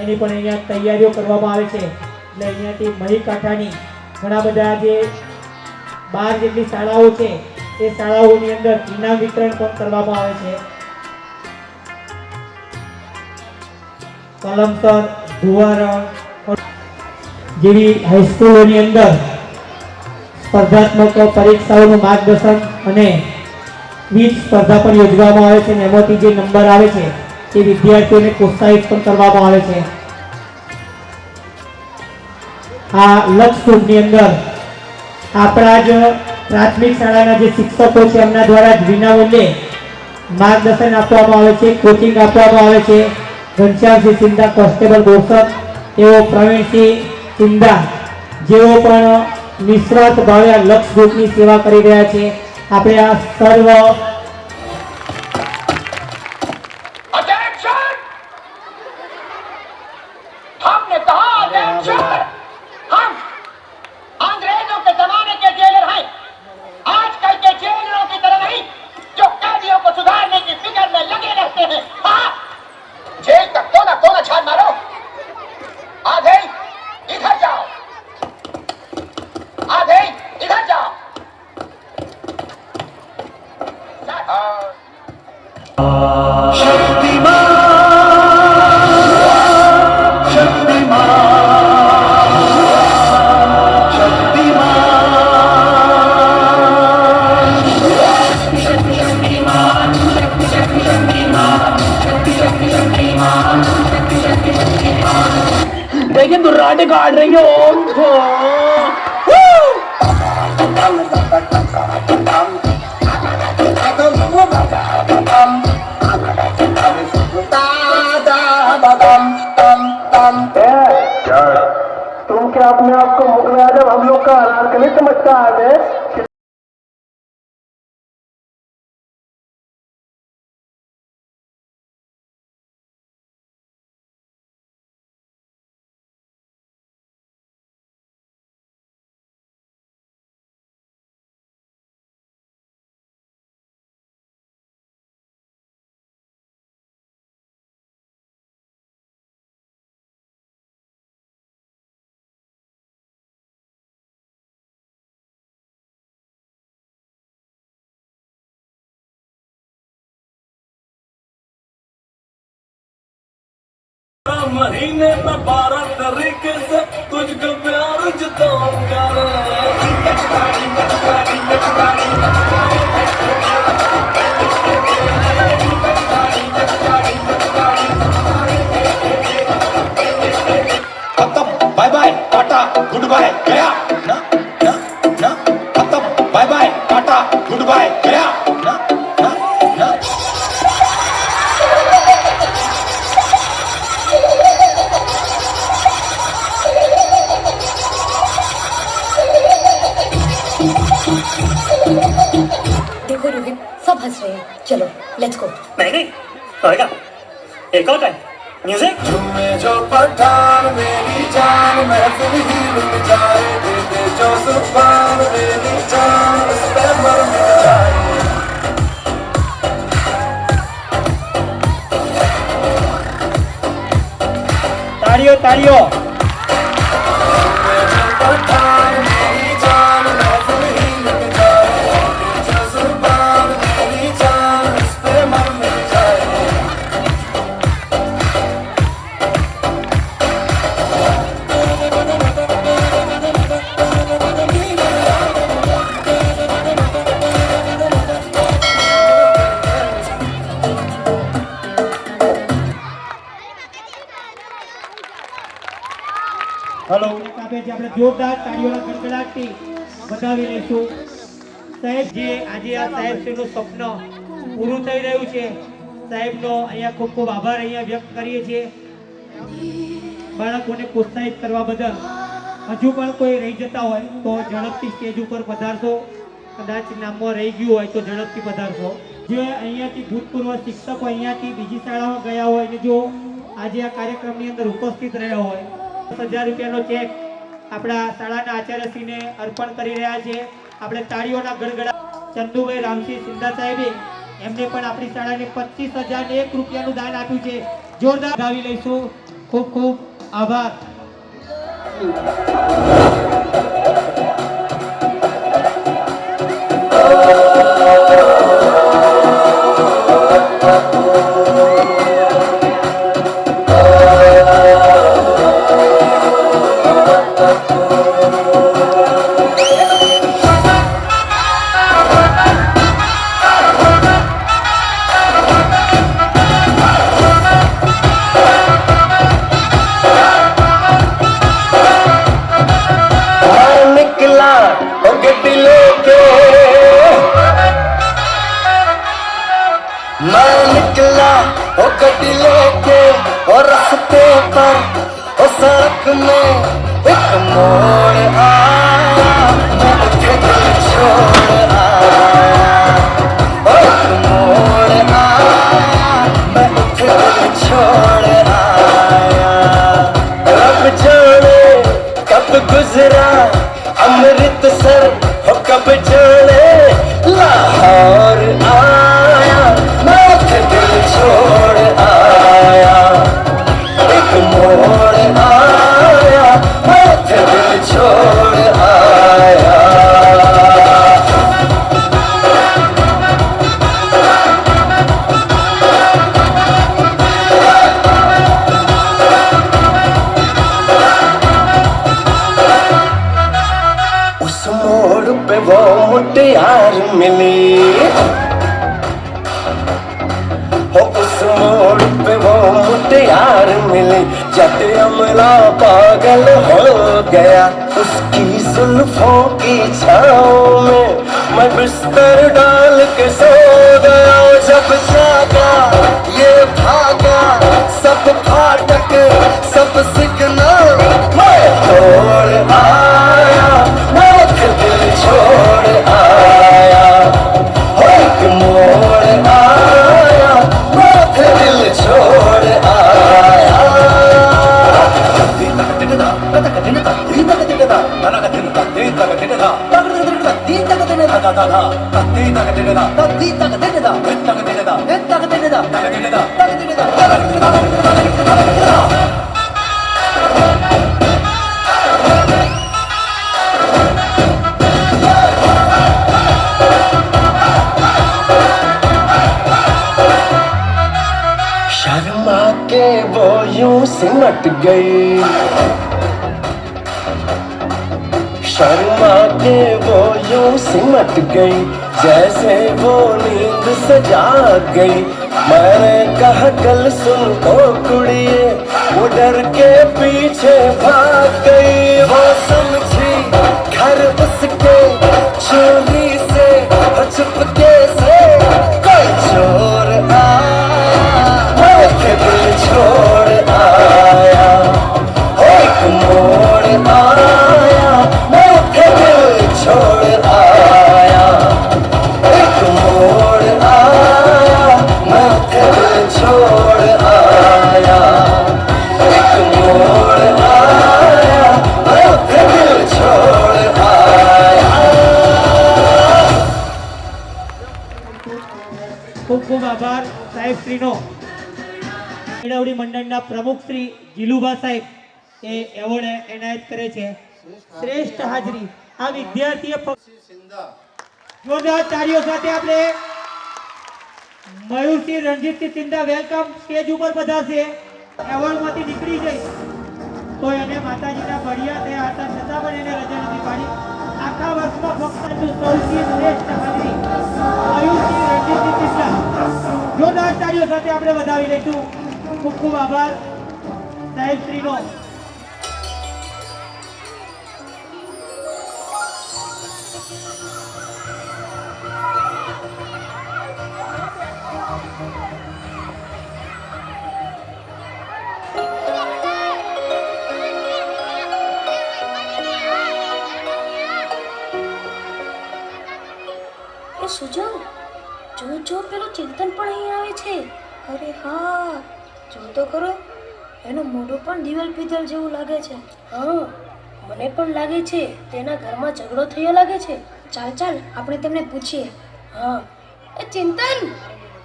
એની પણ અહીંયા તૈયારીઓ કરવામાં આવે છે. એટલે અહીંયાથી મહીકાંઠાની ઘણા બધા જે 12 જેટલી શાળાઓ છે એ શાળાઓની અંદર ઇનામ વિતરણ પણ કરવામાં આવે છે. કલમસર, ધુવારણ જેવી હાઈસ્કૂલોની અંદર સ્પર્ધાત્મક પરીક્ષાઓનું માર્ગદર્શન અને ક્વિઝ સ્પર્ધા પણ યોજવામાં આવે છે અને એમાંથી જે નંબર આવે છે એ વિદ્યાર્થીઓને પ્રોત્સાહિત પણ કરવામાં આવે છે. આ લક્ષ ગ્રુપની અંદર આપણા જ પ્રાથમિક શાળાના જે શિક્ષકો છે એમના દ્વારા જ વિનામૂલ્યે માર્ગદર્શન આપવામાં આવે છે, કોચિંગ આપવામાં આવે છે. ઘનશ્યામસિંહ સિંધા કોન્સ્ટેબલ બોરસદ, તેઓ પ્રવીણસિંહ સિંધા જેઓ પણ નિસ્વાર્થ ભાવે આ લક્ષ ગ્રુપની સેવા કરી રહ્યા છે. આપણે આ સર્વ हमने कहा अटेंशन, हम अंग्रेजों के जमाने के जेलर हैं, आजकल के जेलरों की तरह नहीं जो कैदियों को सुधारने की फिक्र में लगे रहते हैं. हाँ, जेल का कोना कोना छान मारो. आधे इधर जाओ, आधे इधर जाओ. देखिए दुर्राटे काट रही है. तुम क्या अपने आप को मुगल आजम हम लोग का अनारकली समझता है? महीने में 12 तरीके से तुझको प्यार जताऊंगा. Bye bye tata goodbye गया ना ना ना. Bye bye tata goodbye गया ना ना ना. देखो रोहित, सब हंस रहे हैं. चलो लेट्स गो. नहीं नहीं होएगा. एक और टाइम म्यूजिक. तुम्हें जो पठान मेरी जान महफिल ही लुट जाए. दे दे जो सुभान मेरी जान उस पे मर मिट जाए. તાળીઓ તાળીઓ. હેલો. આપણે જોરદાર તાળીઓના ગડગડાટથી વધાવી લઈશું. સાહેબ જે આજે આ સાહેબશ્રીનું સ્વપ્ન પૂરું થઈ રહ્યું છે સાહેબનો અહીંયા ખૂબ ખૂબ આભાર અહીંયા વ્યક્ત કરીએ છીએ બાળકોને પ્રોત્સાહિત કરવા બદલ. હજુ પણ કોઈ રહી જતા હોય તો ઝડપથી સ્ટેજ ઉપર પધારશો. કદાચ નામમાં રહી ગયું હોય તો ઝડપથી પધારશો. જે અહીંયાથી ભૂતપૂર્વ શિક્ષકો અહીંયાથી બીજી શાળામાં ગયા હોય અને જો આજે આ કાર્યક્રમની અંદર ઉપસ્થિત રહ્યા હોય, 10,000 રૂપિયાનો ચેક આપણા શાળાના આચાર્યશ્રીને અર્પણ કરી રહ્યા છે. આપણે તાળીઓના ગડગડા ચંદુભાઈ રામસિંહ સિંધા સાહેબે એમને પણ આપણી શાળાને 25,001 રૂપિયાનું દાન આપ્યું છે. જોરદાર ગાવી લઈશું. ખૂબ ખૂબ આભાર. पागल हो गया उसकी जुल्फों की छाँव में मैं बिस्तर डाल के सो गया. जब जागा ये भागा सब फाटक सब सिग्नल मैं तोड़ आया. मैं दिल छोड़ आया. एक मोड़ आया. मैं दिल छोड़ आया. शर्मा के वो यूं सिमट गई. शर्मा के वो यूं सिमट गई जैसे वो नींद से जाग गई. मैंने कहा कल सुन ओ कुड़िए वो डर के पीछे भाग गई. वो समझी घर उसके चोरी से चुपके से कोई चोर आया. मैं दिल छोड़ आया. एक मोड़ आया. मैं दिल छोड़ आया. एक मोड़ आया. मैं दिल छोड़ आया. एक मोड़ आया. मैं दिल छोड़ आया. ખૂબ ખૂબ આભાર સાહેબ શ્રીનો. મેળવણી મંડળના પ્રમુખ શ્રી જીલુભા સાહેબ એ એવોર્ડ એનાયત કરે છે. શ્રેષ્ઠ હાજરી આ વિદ્યાર્થીએ જોરદાર તાળીઓ સાથે આપણે મયુરસિંહ રણજીતસિંહ સિંધા વેલકમ સ્ટેજ ઉપર પધારશે. એવોર્ડમાંથી નીકળી જઈ તો એને માતાજીના બળિયા થયા હતા છતાં પણ એને રજા નથી પાડી. આખા વર્ષમાં ફક્ત સૌથી શ્રેષ્ઠ હાજરી મયુરસિંહ રણજીતસિંહ સિંધા. જોરદાર તાળીઓ સાથે આપણે વધાવી લઈશું. ખૂબ ખૂબ આભાર સાહેબ શ્રીનો. જો પેલો ચિંતન પણ અહીં આવે છે. અરે હા, જો તો ખરો, એનું મોઢું પણ દિવાલ પિત્તળ જેવું લાગે છે. હા, મને પણ લાગે છે તેના ઘરમાં ઝઘડો થયો લાગે છે. ચાલ ચાલ, આપણે તેમને પૂછીએ. હા, એ ચિંતન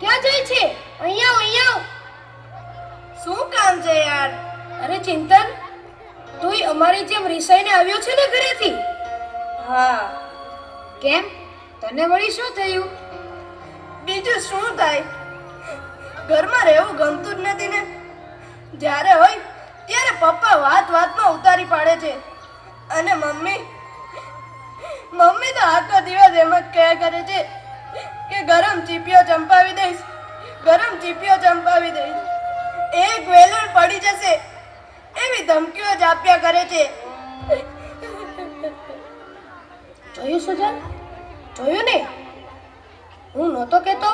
ક્યાં જાય છે? અહીંયા આવ, અહીંયા આવ. શું કામ છે યાર? અરે ચિંતન, તું અમારી જેમ રિસાઈને આવ્યો છે ને ઘરેથી? હા. કેમ, તને વળી શું થયું? બીજું શું થાય, ઘરમાં રહેવું ગમતું જ નથી ને. જ્યારે હોય ત્યારે પપ્પા વાત વાતમાં ઉતારી પાડે છે અને મમ્મી તો આખો દિવસ એમ જ કહ્યા કરે છે કે ગરમ ચીપીઓ ચંપાવી દઈશ, ગરમ ચીપીઓ ચંપાવી દઈશ, એક વેલણ પડી જશે એવી ધમકીઓ જ આપ્યા કરે છે. જોયું સુજાન, જોયું ને, હું નહોતો કહેતો?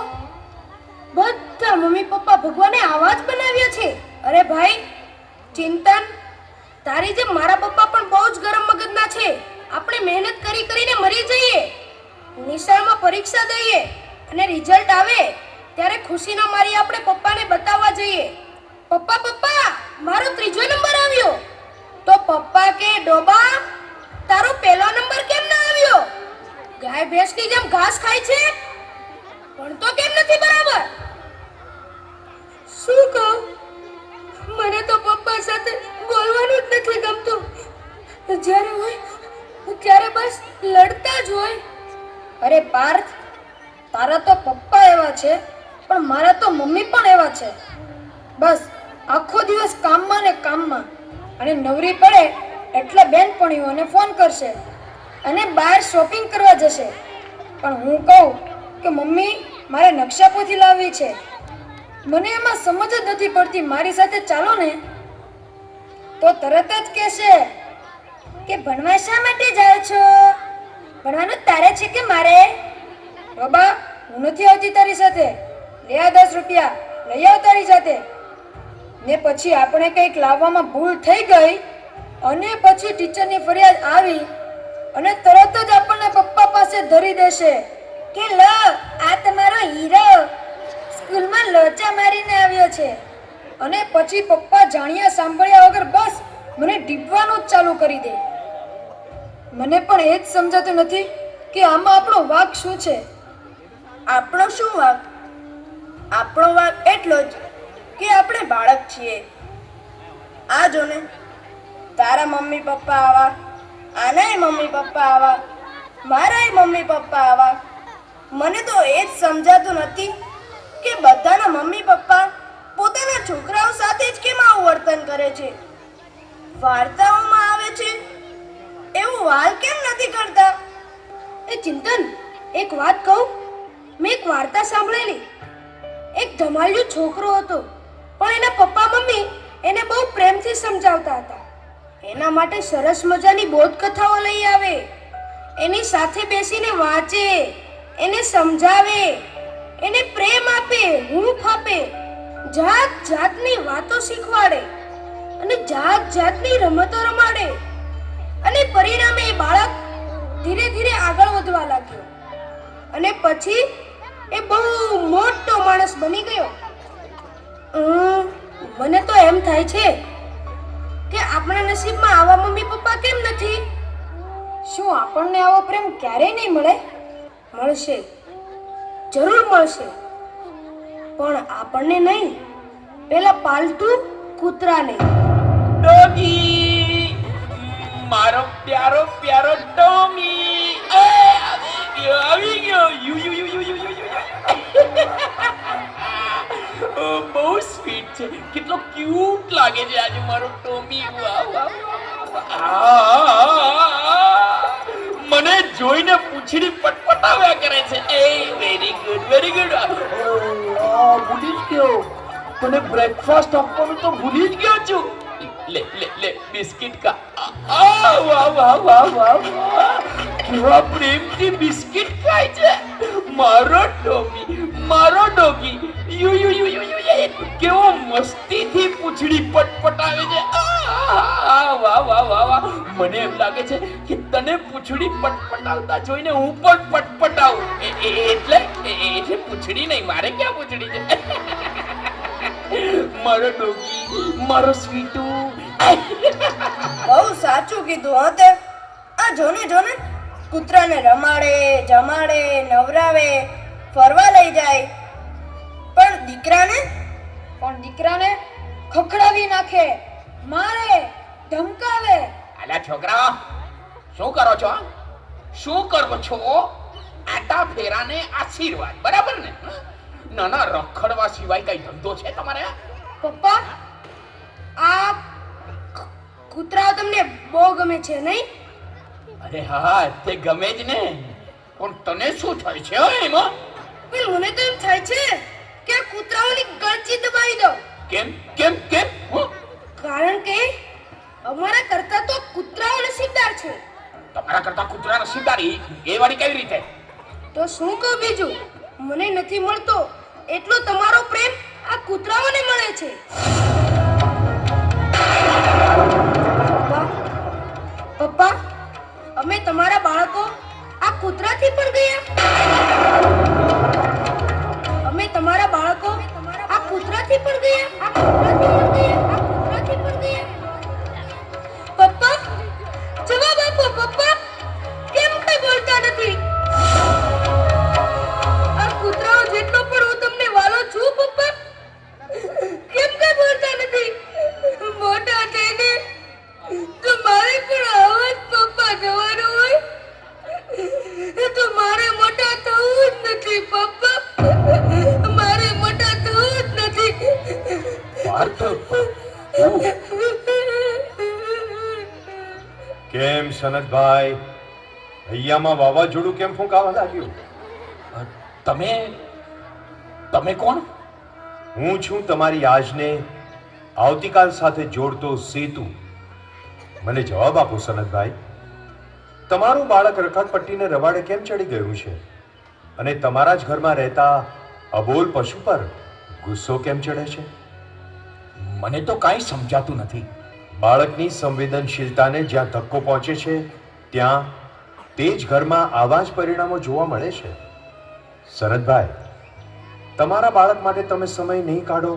બધા મમ્મી પપ્પા ભગવાને આવા જ બનાવ્યા છે. અરે ભાઈ ચિંતન, તારી જેમ મારા પપ્પા પણ બહુ જ ગરમ મગજના છે. આપણે મહેનત કરી કરીને મરી જઈએ, નિશાળમાં પરીક્ષા દઈએ અને રિઝલ્ટ આવે ત્યારે ખુશીના મારી આપણે પપ્પાને બતાવવા જઈએ, પપ્પા પપ્પા મારો 3જો નંબર આવ્યો. તો પપ્પા કે ડોબા તારો પહેલો નંબર કેમ ના આવ્યો? ગાય ભેંસની જેમ ઘાસ ખાય છે, પણ તો કેમ નથી બરાબર? શું કહું, મને તો પપ્પા સાથે બોલવાનું જ નથી ગમતું. જ્યારે હોય ત્યારે બસ લડતા જ હોય. અરે પાર્થ, તારા તો પપ્પા એવા છે, પણ મારા તો મમ્મી પણ એવા છે. બસ આખો દિવસ કામમાં ને કામમાં, અને નવરી પડે એટલે બેનપણીઓને ફોન કરશે અને બહાર શોપિંગ કરવા જશે. પણ હું કહું કે મમ્મી મારે નકશાપોથી લાવવી છે, મને એમાં સમજ જ નથી પડતી, મારી સાથે ચાલો ને. તો તરત જ કહેશે કે ભણવા શા માટે જાઓ છો? ભણવાનું તારે છે કે મારે? બાબા, હું નથી આવતી તારી સાથે, લે આ 10 રૂપિયા લઈ આવ તારી સાથે. ને પછી આપણે કંઈક લાવવામાં ભૂલ થઈ ગઈ અને પછી ટીચરની ફરિયાદ આવી અને તરત જ આપણને પપ્પા પાસે ધરી દેશે કે લો આ તમારો હીરો સ્કૂલમાં લોચા મારીને આવ્યો છે. અને પછી પપ્પા જાણ્યા સાંભળ્યા વગર બસ મને ડીપવાનું જ ચાલુ કરી દે. મને પણ એ જ સમજાતું નથી કે આમાં આપણો વાંક શું છે. આપણો શું વાંક? આપણો વાંક એટલો જ કે આપણે બાળક છીએ. આ જો ને, તારા મમ્મી પપ્પા આવા, આનાય મમ્મી પપ્પા આવા, મારાય મમ્મી પપ્પા આવા. મને તો એ જ સમજાતું નથી કે બધાના મમ્મી પપ્પા પોતાના છોકરાઓ સાથે જ કેમ આવું વર્તન કરે છે. વાર્તાઓમાં આવે છે એવું વાલ કેમ નથી કરતા? એ ચિંતન, એક વાત કહું, મેં એક વાર્તા સાંભળેલી. એક ધમાલિયો છોકરો હતો, પણ એના પપ્પા મમ્મી એને બહુ પ્રેમથી સમજાવતા હતા. એના માટે સરસ મજાની બોધકથાઓ લઈ આવે, એની સાથે બેસીને વાંચે, એને સમજાવે, એને પ્રેમ આપે, હૂંફ આપે, જાત જાતની વાતો શીખવાડે અને જાત જાતની રમતો રમાડે. અને પરિણામે એ બાળક ધીરે ધીરે આગળ વધવા લાગ્યો અને પછી એ બહુ મોટો માણસ બની ગયો. મને તો એમ થાય છે કે આપણા નસીબમાં આવા મમ્મી પપ્પા કેમ નથી? શું આપણને આવો પ્રેમ ક્યારેય નહીં મળે? મળશે, જરૂર મળશે, પણ આપણને નહીં, પેલા પાલતુ કૂતરાને. ડોગી, મારો પ્યારો પ્યારો ટોમી આવી ગયો. You you you you you you you બહુ સ્વીટ છે, કેટલો ક્યુટ લાગે છે આજે મારો ટોમી. વાહ વાહ, મને જોઈને પૂંછડી પટપટાવ્યા કરે છે. એ વેરી ગુડ, વેરી ગુડ. ભૂલી જ ગયો, તને બ્રેકફાસ્ટ આપવાનું તો ભૂલી જ ગયો છું. લે લે લે, બિસ્કિટ કા. વાહ વાહ વાહ વાહ, કેવા પ્રેમથી બિસ્કિટ ખાય છે મારો ટોમી, મારો doggy. You you you you you, કેવો મસ્તીથી પૂંછડી પટપટાવે છે. વાહ વાહ વાહ વાહ. મને એમ લાગે છે કે તને મને પૂંછડી પટપટાવતા જોઈને હું પણ પટપટાવું. એટલે પૂંછડી નહીં, મારે ક્યાં પૂંછડી છે? મારો ડોગી, મારો સ્વીટુ. બહુ સાચું કીધું હા તે. આ જોને કૂતરાને રમાડે, જમાડે, નવરાવે, ફરવા લઈ જાય, પણ દીકરાને ખખડાવી નાખે, મારે, ધમકાવે. અલા છોકરાઓ, શું કરો છો? આટા ફેરાને આશીર્વાદ, બરાબર ને? ના રખડવા સિવાય કઈ ધંધો છે તમારે? પપ્પા, આ કૂતરાઓ તમને બહુ ગમે છે નહીં? અરે હા, તે ગમે જ ને, પણ તને શું થાય છે એમાં? પણ મને તો એમ થાય છે કે આ કૂતરાઓની ગળચી દબાવી દો. કેમ? કારણ કે અમારા કરતા તો કૂતરાઓ નસીબદાર છે. તમારા કરતા કૂતરા નસીબદાર? એ વાળી કેવી રીતે? તો શું કહું બીજું? મને નથી મળતો એટલો તમારો પ્રેમ આ કૂતરાઓને મળે છે. પપ્પા, અમે તમારા બાળકો આ કૂતરાથી પણ ગયા. પપ્પા, જવાબ આપો પપ્પા. કેમ કઈ બોલતા નથી? આ કૂતરાઓ જેટલો પણ હું તમને વાલો છું પપ્પા, કેમ કઈ બોલતા નથી? મોટા થઈને તો મારે પણ આવા જ પપ્પા જવાનું હોય તો મારે મોટા થવું જ નથી પપ્પા. મારે મોટા થવું જ નથી. કેમ સનતભાઈ, હૈયામાં વાવાઝોડું કેમ ફૂંકાવા લાગ્યું? તમે કોણ? હું છું તમારી આજને આવતીકાલ સાથે જોડતો સેતુ. મને જવાબ આપો સનતભાઈ, તમારું બાળક રખડપટ્ટીને રવાડે કેમ ચડી ગયું છે અને તમારા જ ઘરમાં રહેતા અબોલ પશુ પર ગુસ્સો કેમ ચડે છે? મને તો કાંઈ સમજાતું નથી. બાળકની સંવેદનશીલતાને જ્યાં ધક્કો પહોંચે છે ત્યાં તે જ ઘરમાં આવા જ પરિણામો જોવા મળે છે. શરદભાઈ, તમારા બાળક માટે તમે સમય નહીં કાઢો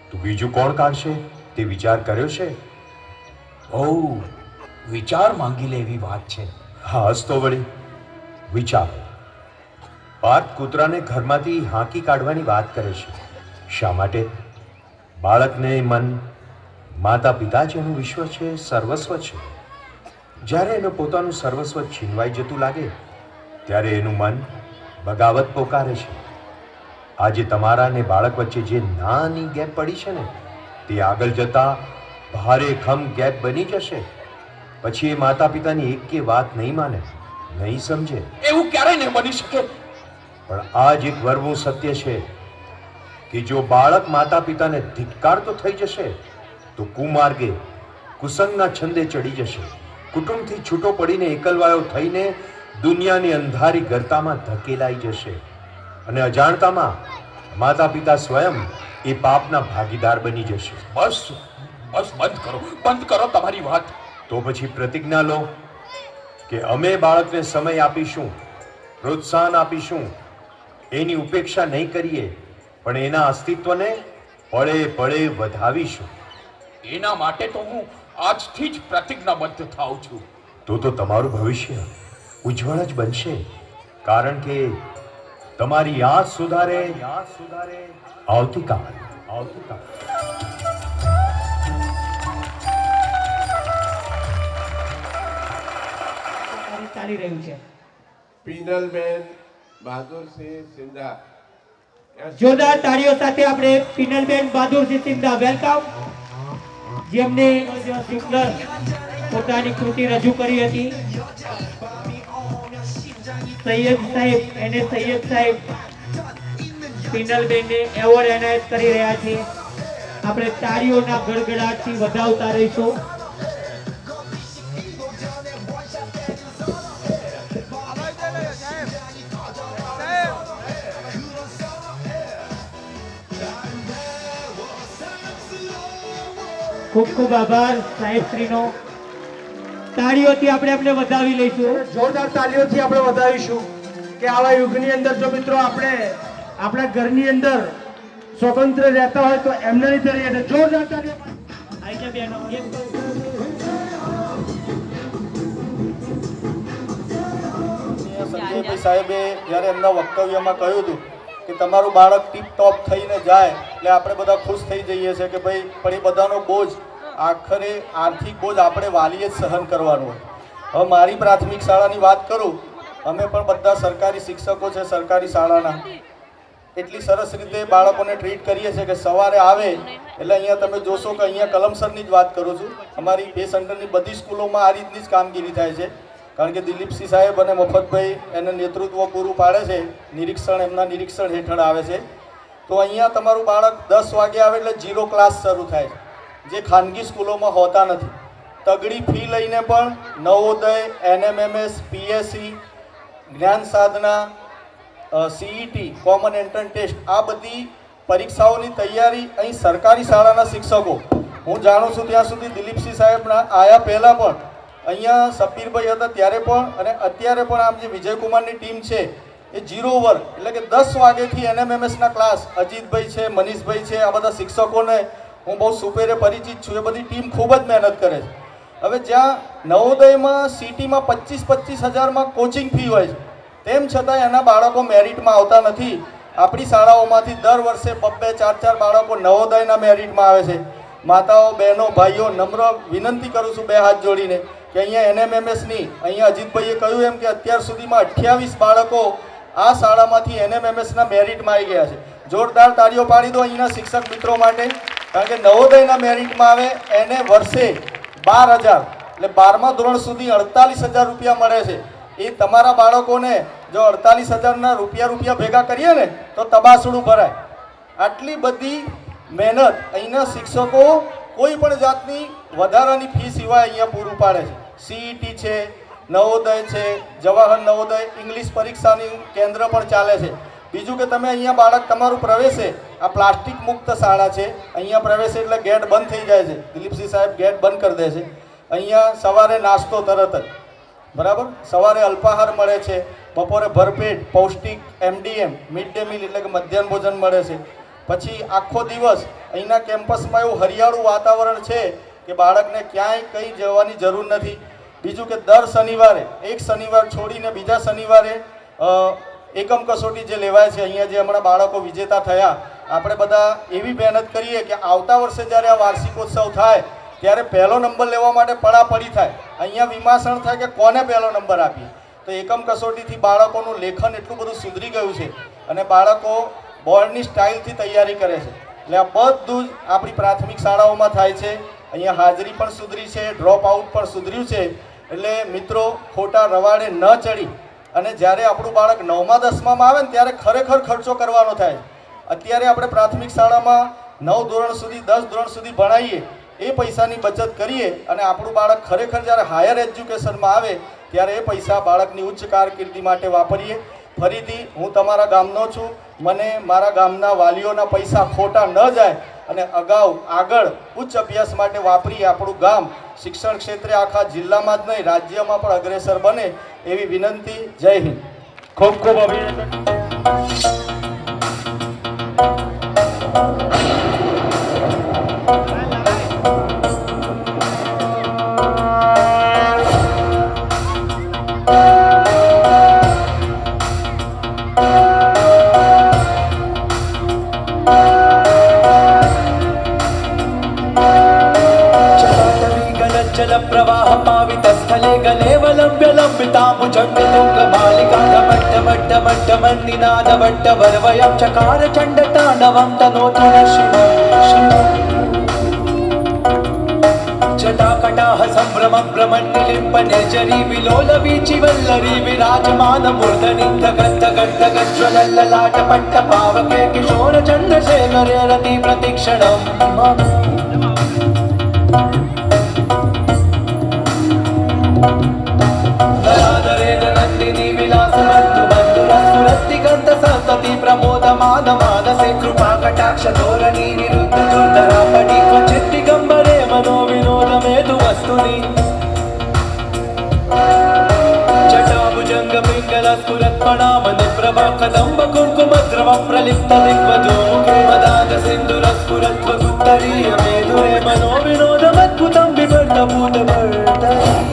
તો બીજું કોણ કાઢશે તે વિચાર કર્યો છે? વિચાર માંગી લે એવી વાત છે. હા તો વળી વિચારો. પાર્થ કૂતરાને ઘરમાંથી હાંકી કાઢવાની વાત કરે છે. શા માટે? બાળકને મન માતા પિતા જ એનું વિશ્વ છે, સર્વસ્વ છે. જ્યારે એનું પોતાનું સર્વસ્વ છીનવાઈ જતું લાગે ત્યારે એનું મન બગાવત પોકારે છે. આજે તમારા ને બાળક વચ્ચે જે નાની ગેપ પડી છે ને તે આગળ જતા ભારે ખમ ગેપ બની જશે. પછી એ માતા પિતાની એક કે વાત નહીં માને, નહીં સમજે. એવું ક્યારેય નહીં બની શકે. પણ આ જ એક વરવું સત્ય છે કે જો બાળક માતા પિતાને ધિક્કારતો થઈ જશે તો કુમાર્ગે કુસંગના છંદે ચડી જશે. કુટુંબથી છૂટો પડીને એકલવાયો થઈને દુનિયાની અંધારી ગર્તામાં ધકેલાઈ જશે અને અજાણતામાં માતા પિતા સ્વયં એ પાપના ભાગીદાર બની જશે. બસ બંધ કરો તમારી વાત. તો પછી પ્રતિજ્ઞા લો કે અમે બાળકને સમય આપીશું, પ્રોત્સાહન આપીશું, એની ઉપેક્ષા નહીં કરીએ, પણ એના અસ્તિત્વને પળે પળે વધાવીશું. એના માટે તો હું આજથી જ પ્રતિજ્ઞાબદ્ધ થાઉં છું. તો તમારું ભવિષ્ય ઉજ્જવળ જ બનશે, કારણ કે તમારી યાદ સુધારે આવતીકાલ. ચાલી રહ્યું છે. પિનલબેન બહાદુરસિંહ સિંધા. જોરદાર તાળીઓ સાથે આપણે પિનલબેન બહાદુરસિંહ સિંધા વેલકમ, જેમને સુંદર પોતાની કૃતિ રજૂ કરી હતી. સૈયદ સાહેબ પિનલબેનને એવોર્ડ એનાયત કરી રહ્યા છે. આપણે તાળીઓના ગડગડાટથી વધાવતા રહીશું. ખૂબ ખૂબ આભાર સાહેબશ્રીનો. તાળીઓથી આપણે એમને વધાવી લઈશું. જોરદાર તાળીઓથી આપણે વધાવીશું કે આવા યુગની અંદર જો મિત્રો આપણે આપણા ઘરની અંદર સ્વતંત્ર રહેતા હોય તો એમના લીધે રહીએ. જોરદાર તાળીઓ. સંજયભાઈ સાહેબે જ્યારે એમના વક્તવ્યમાં કહ્યું હતું કે તમારું બાળક ટીપ ટોપ થઈને જાય એટલે આપણે બધા ખુશ થઈ જઈએ છીએ કે ભાઈ પણ એ બધાનો બોજ આખરે આર્થિક બોજ આપણે વાલીએ જ સહન કરવાનો હોય. હવે મારી પ્રાથમિક શાળાની વાત કરું, અમે પણ બધા સરકારી શિક્ષકો છે સરકારી શાળાના. એટલી સરસ રીતે બાળકોને ટ્રીટ કરીએ છીએ કે સવારે આવે એટલે અહીંયા તમે જોશો કે અહીંયા કલમસરની જ વાત કરું છું, અમારી બે સેન્ટરની બધી સ્કૂલોમાં આ રીતની જ કામગીરી થાય છે. કારણ કે દિલીપસિંહ સાહેબ અને મફતભાઈ એને નેતૃત્વ પૂરું પાડે છે, નિરીક્ષણ એમના નિરીક્ષણ હેઠળ આવે છે. તો અહીંયા તમારું બાળક 10 વાગે આવે એટલે 0 ક્લાસ શરૂ થાય છે, જે ખાનગી સ્કૂલોમાં હોતા નથી. તગડી ફી લઈને પણ નવોદય, NMMS, PSC, જ્ઞાન સાધના, CET, કોમન એન્ટ્રન્સ ટેસ્ટ, આ બધી પરીક્ષાઓની તૈયારી અહીં સરકારી શાળાના શિક્ષકો, હું જાણું છું ત્યાં સુધી દિલીપસિંહ સાહેબના આયા પહેલાં પણ અહીંયા સબીરભાઈ હતા ત્યારે પણ અને અત્યારે પણ આમ જે વિજયકુમારની ટીમ છે એ 0 ઓવર એટલે કે 10 વાગ્યાથી NMMSના ક્લાસ, અજીતભાઈ છે, મનીષભાઈ છે, આ બધા શિક્ષકોને હું બહુ સુપેરે પરિચિત છું. એ બધી ટીમ ખૂબ જ મહેનત કરે છે. હવે જ્યાં નવોદયમાં સિટીમાં 25-25 હજારમાં કોચિંગ ફી હોય છે, તેમ છતાં એના બાળકો મેરિટમાં આવતા નથી. આપણી શાળાઓમાંથી દર વર્ષે 2-4 બાળકો નવોદયના મેરિટમાં આવે છે. માતાઓ, બહેનો, ભાઈઓ, નમ્ર વિનંતી કરું છું 2 હાથ જોડીને કે અહીંયા NMMSની, અહીંયા અજીતભાઈએ કહ્યું એમ કે અત્યાર સુધીમાં 28 બાળકો આ શાળામાંથી NMMSના મેરિટમાં આવી ગયા છે. જોરદાર તાળીઓ પાડી દો અહીંના શિક્ષક મિત્રો માટે. કારણ કે નવોદયના મેરિટમાં આવે એને વર્ષે 12,000 એટલે 12મા ધોરણ સુધી 48,000 રૂપિયા મળે છે. એ તમારા બાળકોને જો 48,000ના રૂપિયા ભેગા કરીએ ને તો તબાસડું ભરાય. આટલી બધી મહેનત અહીંના શિક્ષકો કોઈ પણ જાતની વધારાની ફી સિવાય અહીંયા પૂરું પાડે છે. CET છે, નવોદય છે, જવાહર નવોદય, ઇંગ્લિશ પરીક્ષાની કેન્દ્ર પણ ચાલે છે. બીજું કે તમે અહીંયા બાળક તમારું પ્રવેશે, આ પ્લાસ્ટિક મુક્ત શાળા છે, અહીંયા પ્રવેશે એટલે ગેટ બંધ થઈ જાય છે. દિલીપસિંહ સાહેબ ગેટ બંધ કરી દે છે. અહીંયા સવારે નાસ્તો તરત જ, બરાબર, સવારે અલ્પાહાર મળે છે, બપોરે ભરપેટ પૌષ્ટિક MDM મિડ ડે મીલ એટલે કે મધ્યાહન ભોજન મળે છે. પછી આખો દિવસ અહીંના કેમ્પસમાં એવું હરિયાળું વાતાવરણ છે કે બાળકને ક્યાંય કંઈ જવાની જરૂર નથી. બીજું કે દર શનિવારે, એક શનિવાર છોડીને બીજા શનિવારે એકમ કસોટી જે લેવાય છે, અહીંયા જે હમણાં બાળકો વિજેતા થયા, આપણે બધા એવી મહેનત કરીએ કે આવતા વર્ષે જ્યારે આ વાર્ષિકોત્સવ થાય ત્યારે પહેલો નંબર લેવા માટે પડાપડી થાય. અહીંયા વિમાસણ થાય કે કોને પહેલો નંબર આપીએ. તો એકમ કસોટીથી બાળકોનું લેખન એટલું બધું સુધરી ગયું છે અને બાળકો બોર્ડની સ્ટાઇલથી તૈયારી કરે છે. એટલે આ બધું જ આપણી પ્રાથમિક શાળાઓમાં થાય છે. અહીંયા હાજરી પણ સુધરી છે, ડ્રોપ આઉટ પણ સુધર્યું છે. એટલે મિત્રો ખોટા રવાડે ન ચડી અને જ્યારે આપણું બાળક 9મા 10મામાં આવે ને ત્યારે ખરેખર ખર્ચો કરવાનો થાય. અત્યારે આપણે પ્રાથમિક શાળામાં 9 ધોરણ સુધી 10 ધોરણ સુધી ભણાવીએ, એ પૈસાની બચત કરીએ અને આપણું બાળક ખરેખર જ્યારે હાયર એજ્યુકેશનમાં આવે ત્યારે એ પૈસા બાળકની ઉચ્ચ કારકિર્દી માટે વાપરીએ. ફરીથી હું તમારા ગામનો છું, મને મારા ગામના વાલીઓના પૈસા ખોટા ન જાય અને આગળ ઉચ્ચ અભ્યાસ માટે વાપરી આપણું ગામ શિક્ષણ ક્ષેત્રે આખા જિલ્લામાં જ નહીં રાજ્યમાં પણ અગ્રેસર બને એવી વિનંતી. જય હિન્દ. ખૂબ ખૂબ અભિનંદન. प्रवाह पावित स्थले गलेवलंब्य लंबिताभुजंग तुंग बालिका घमट्ट मट्ट मट्ट मन्निनाद वट्ट वर्वयं चकार चंड तांडवं तनोतु न शिव जटाकटाह संभ्रम भ्रमण्यलिम्प निर्जरी विलोल वीचि वल्लरी विराजमान मूर्धनि धगद् धगद् धगज्ज्वलल्ललाट पट्ट पावके किशोर चन्द्रशेखरे रति प्रतिक्षणम् नंदिनी विलास बंधु बंधुरस्फुरत्तिगंत संतति प्रमोदमान मानसे कृपा कटाक्ष धोरणी निरुद्ध दुर्धरा पटी क्वचित् दिगंबरे मनो विनोद मेधु वस्तुनि पुष्पणामनि प्रभ कदम्ब कुङ्कुमद्रव प्रलिप्त दिग्वधूमुखे मदान सिन्दूरस्फुरत्वगुत्तरीय मेधुरे मनो विनोदमद्भुतं बिभर्तभूतभर्तरी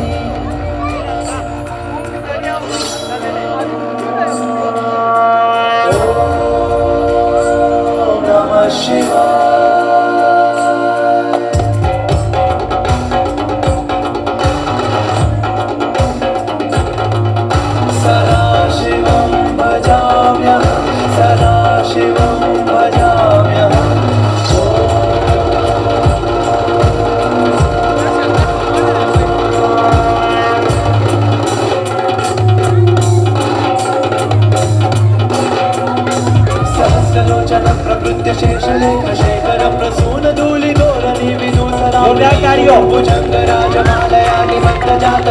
शेषलेख शेखर प्रसून धूलि धोरणी विदूसरा भुजंग राजमालयानि मग्नजात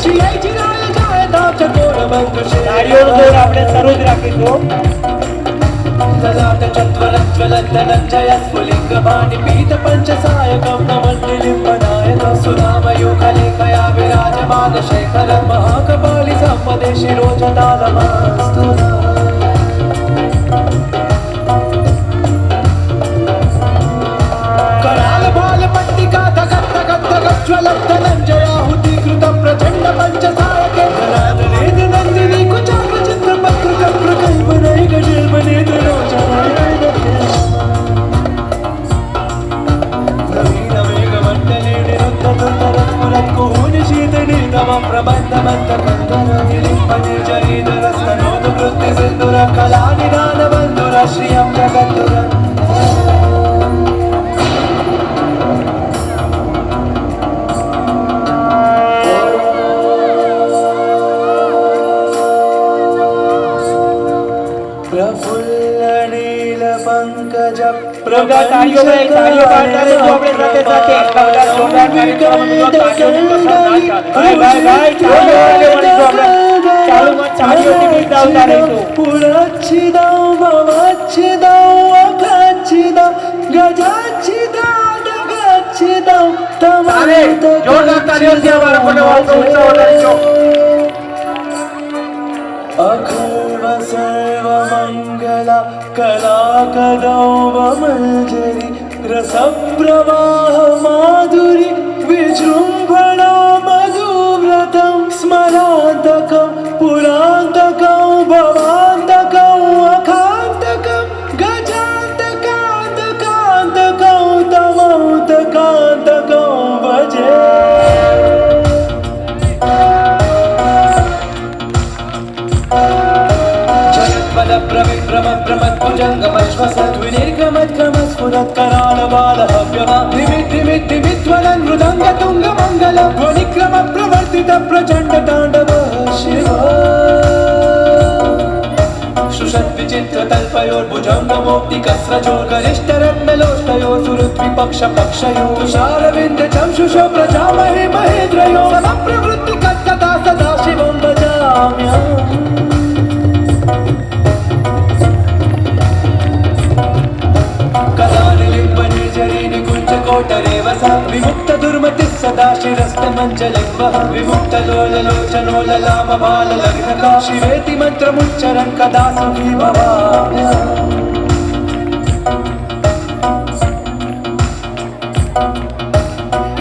श्रीय चिराय जायता चकोर ददात चत्वरज्वलज्वलज्जय स्फुलिङ्गपाणि पीत पञ्चसायकं नमन्निलिम्बनायक सुधामयूखलेखया विराजमान शेखर महाकपालि सम्पदे शिरोजतालमास्तु ज्वलद्धनञ्जयाहुतीकृत प्रचण्ड पञ्चसायके धराधरेद नन्दिनी कुचाग्रचित्रपत्रिक प्रकल्पनैक नवीनमेघमण्डले निरुद्धदुर्धरस्फुरत्कुहूनि शीतनीतमं प्रबन्धमन्तकन्दरनिलिम्बनिर्जरीधरस्तनोदुवृत्तिसिन्धुरकलानिदानबन्धुर श्रियं जगद्दुर अखर्व सर्वमङ्गला कलाकदौवमञ्जरी रसप्रवाह माधुरी विजृम्भणा मधुव्रतं स्मरान्तकं पुरान्तकं भवान्तकं अखान्तकं गजान्तकान्तकान्तकं तमौतकान्तकं भजे मृदङ्गतुङ्गमङ्गलं ध्वनिक्रम प्रवर्तित प्रचण्ड ताण्डव शिव सुषद्विचित्रतल्पयोर्भुजङ्गमोक्तिकस्रजोर्गरिष्ठरत्नलोष्टयो सुहृद्विपक्षपक्षयो तुषारविन्द चंशुषो प्रजामहे महेन्द्रयो समप्रवृत्तिकत्कथा सदा शिवं भजाम्यहम् विमुक्त दुर्मति सदा शिरस्तमञ्जलिम्बः विमुक्त लोललोचनो ललाम बाललग्नका शिवेति मन्त्रमुच्चरन् कदा सुखी भवाम्यः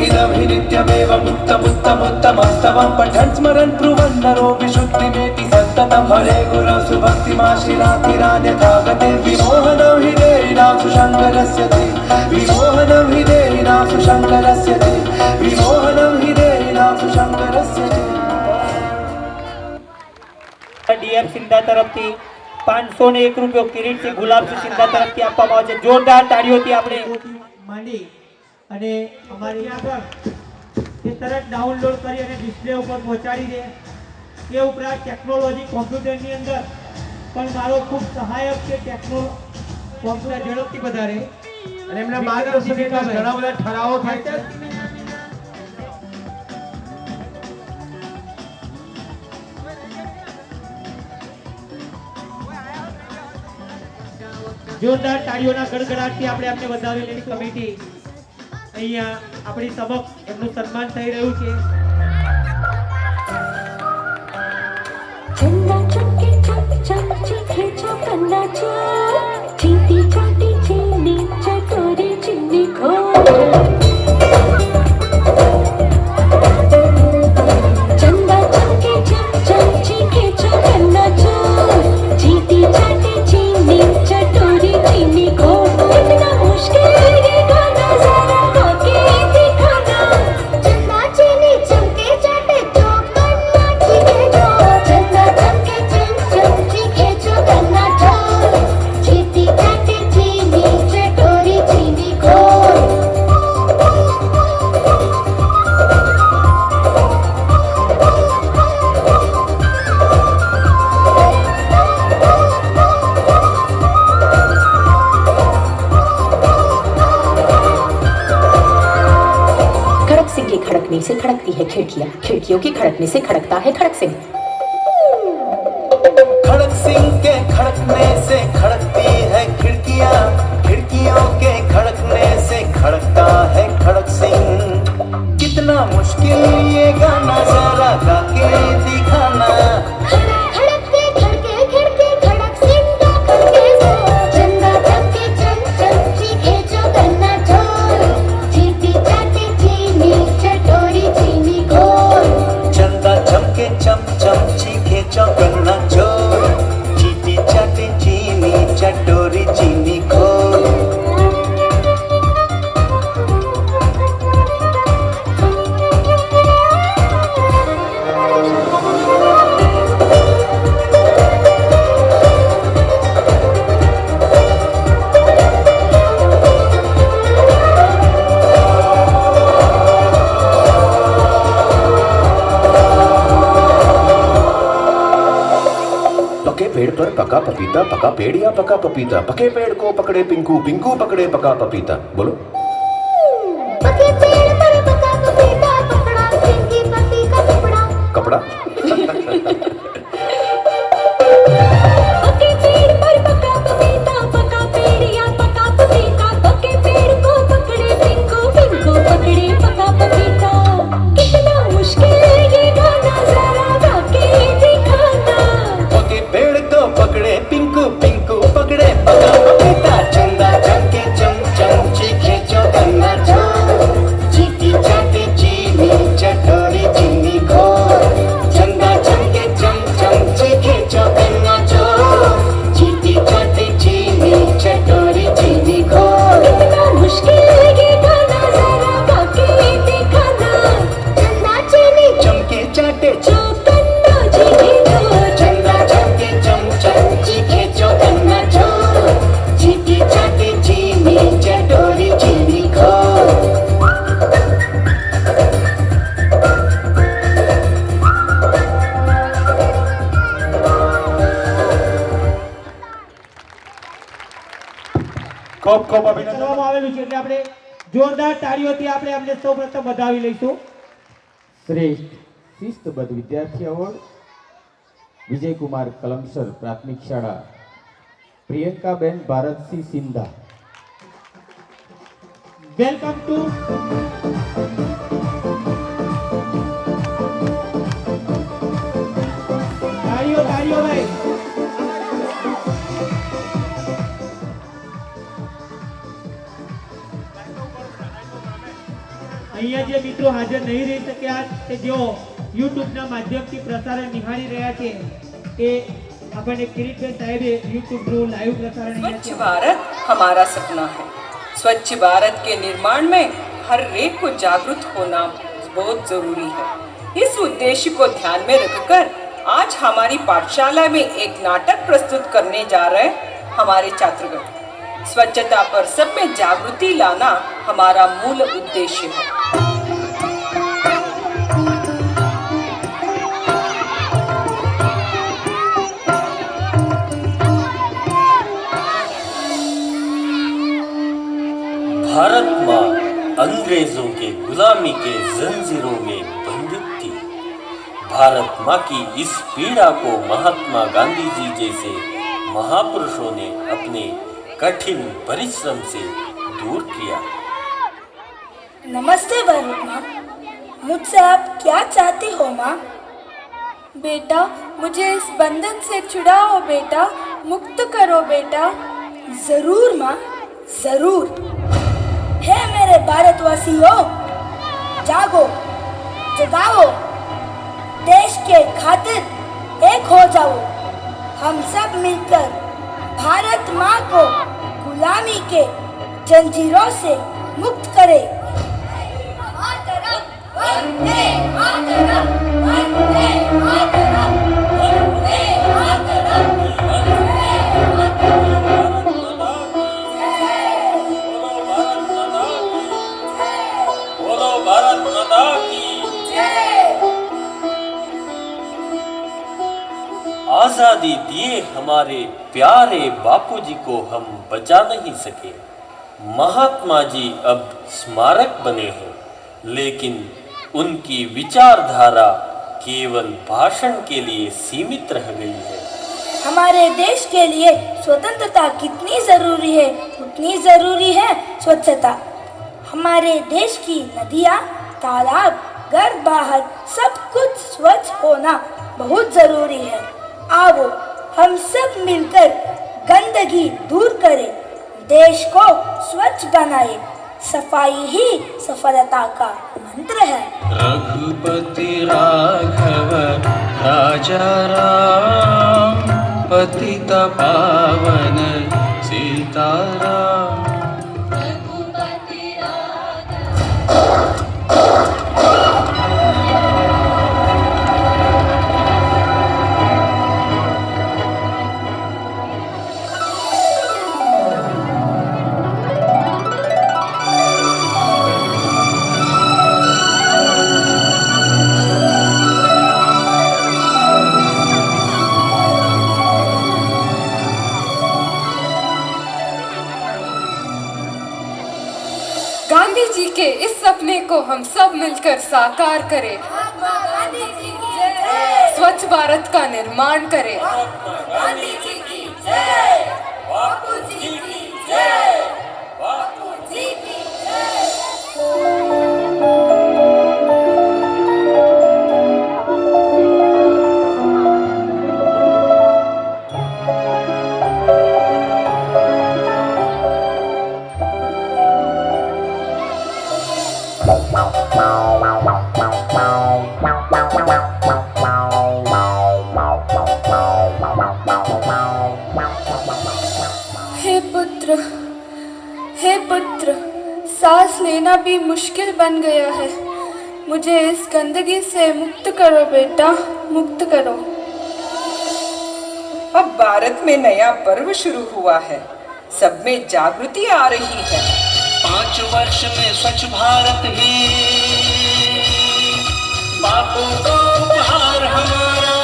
इदं हि नित्यमेव मुक्तमुत्तमुत्तमस्तवं पठन् स्मरन् ब्रुवन् नरो विशुद्धिमेति सन्ततं हरे गुरौ सुभक्तिमाशिरातिरान्यथा गते विमोहनं हि देहिनां सुशङ्करस्य ते विमोहनं हि देहिनां सुशङ्करस्य ते विमोहनं हि देहिनां सुशङ्करस्य ते ડીએફ સિંધા તરફથી 501 રૂપિયો કિરીટસિંહ ગુલાબસિંહ સિંધા તરફથી આપવામાં આવે છે જોરદાર તાળીઓથી આપણે માંડી અને અમારી આગળ એ તરત ડાઉનલોડ કરી અને ડિસ્પ્લે ઉપર પહોંચાડી દે એ ઉપરાંત ટેકનોલોજી કોમ્પ્યુટરની અંદર પણ મારો ખૂબ સહાયક છે કોમ્પ્યુટર ઝડપથી વધારે અને એમના માર્ગદર્શન હેઠળ ઘણા બધા ઠરાવો થાય છે જોરદાર તાળીઓના ગડગડાટથી આપણે આપણે વધારેલી કમિટી અહીંયા આપણી સમક્ષ એમનું સન્માન થઈ રહ્યું છે चमची खींचो कन्ना चोर चींटी चाटी चीनी चटोरी चीनी खोर चंदा चमके चमची खींचो कन्ना चोर चींटी चाटी चीनी चटोरी चीनी खोर इतना मुश्किल ये गाना जरा गा के दिखाना चंदा चीनी चमके चाटे तो कन्ना चीनी चोर चंदा चमके चमची खींचो कन्ना चोर चींटी चाटी चीनी चटोरी चीनी खोर खड़क सिंह के खड़कने से खड़कती है खिड़कियां खिड़कियों के खड़कने से खड़कता है खड़क सिंह खड़क सिंह के खड़कने से खड़कती है खिड़कियां खिड़कियों के खड़कने से खड़कता है खड़क सिंह कितना मुश्किल ये गाना जरा गा के दिखाना खड़कते खड़के खिड़की खड़क सिंह का खड़के से चंदा चमके चमची खींचो कन्ना चोर चींटी चाटी चीनी चटोरी चीनी खोर चंदा चमके चमची खींचो कन्ना चोर चीटी चाटी चीनी चटोरी चीनी खोर पके पेड़ पर पका पपीता पका पेड़ या पका पपीता पके पेड़ को पकड़े पिंकू पिंकू पकड़े पका पपीता बोलो पके पेड़ पर पका पपीता पकड़ा सिंगी पति का कपड़ा कपड़ा पके पेड़ पर पका पपीता पका पेड़ या पका पपीता पके पेड़ को पकड़े पिंकू पिंकू पकड़े पका पपीता कितना मुश्किल ये गाना जरा गा के दिखाना पके पेड़ को पकड़े पिंकू पिंकू पकड़े पका पपीता चंदा चमके चमची खींचो कन्ना चोर चीटी चाटी चीनी चटोरी चीनी खोर चंदा चमके चमची खींचो कन्ना चोर चीटी चाटी चीनी चटोरी चीनी खोर कितना मुश्किल ये गाना जरा गा के दिखाना चंदा चीनी चमके चाटे जो कन्ना चीनी चोर चंदा चमके चमची खींचो कन्ना चोर चीटी चाटी चीनी चटोरी चीनी खोर ખૂબ ખૂબ અભિનંદન કરવામાં આવેલું છે એટલે આપણે જોરદાર તાળીઓથી આપણે એમને સૌપ્રથમ વધાવી લઈશું. શ્રેષ્ઠ શિસ્તબદ્ધ વિદ્યાર્થી એવોર્ડ વિજયકુમાર કલમસર પ્રાથમિક શાળા પ્રિયંકાબેન ભારતસિંહ સિંધા. વેલકમ ટુ તાળીઓ તાળીઓ ભાઈ. અહીંયા જે મિત્રો હાજર નહીં રહી શક્યા કે જેઓ યુટ્યુબના માધ્યમથી પ્રસારણ નિહાળી રહ્યા છે એ આપણને કિરીટભાઈ સાહેબે યુટ્યુબ થ્રુ લાઈવ પ્રસારણ स्वच्छ भारत हमारा सपना है. स्वच्छ भारत के निर्माण में हर एक को जागरूक होना बहुत जरूरी है. इस उद्देश्य को ध्यान में रखकर आज हमारी पाठशाला में एक नाटक प्रस्तुत करने जा रहे हमारे छात्रगण. स्वच्छता पर सब में जागृति लाना हमारा मूल उद्देश्य है. भारत माँ अंग्रेजों के गुलामी के जंजीरों में बंधित थी. भारत माँ की इस पीड़ा को महात्मा गांधी जी जैसे महापुरुषों ने अपने कठिन परिश्रम से दूर किया. नमस्ते भारत माँ, मुझसे आप क्या चाहती हो माँ? बेटा, मुझे इस बंधन से छुड़ाओ बेटा, मुक्त करो बेटा। जरूर माँ, जरूर। हे मेरे भारतवासियों, जागो, जगाओ, देश के खातिर एक हो जाओ। हम सब मिलकर भारत माँ को गुलामी के जंजीरों से मुक्त करें। वंदे मातरम, वंदे मातरम, वंदे मातरम, वंदे मातरम। बोलो भारत माता की जय। आजादी दिए हमारे प्यारे बापूजी को हम बचा नहीं सके। महात्मा जी अब स्मारक बने हैं, लेकिन उनकी विचारधारा केवल भाषण के लिए सीमित रह गई है। हमारे देश के लिए स्वतंत्रता कितनी जरूरी है, उतनी जरूरी है स्वच्छता। हमारे देश की नदियाँ, तालाब, घर बाहर सब कुछ स्वच्छ होना बहुत जरूरी है। आओ हम सब मिलकर गंदगी दूर करें, देश को स्वच्छ बनाए। सफाई ही सफलता का मंत्र है। रघुपति राघव राजा राम, पतित पावन सीताराम। गांधी जी के इस सपने को हम सब मिलकर साकार करें। स्वच्छ भारत का निर्माण करें। गांधी जी की जय, बापू जी की जय, बापू जी की हे पुत्र, सांस लेना भी मुश्किल बन गया है। मुझे इस गंदगी से मुक्त करो बेटा, मुक्त करो। अब भारत में नया पर्व शुरू हुआ है, सब में जागृति आ रही है। 5 वर्ष में स्वच्छ भारत ही बापू को उपहार हमारा।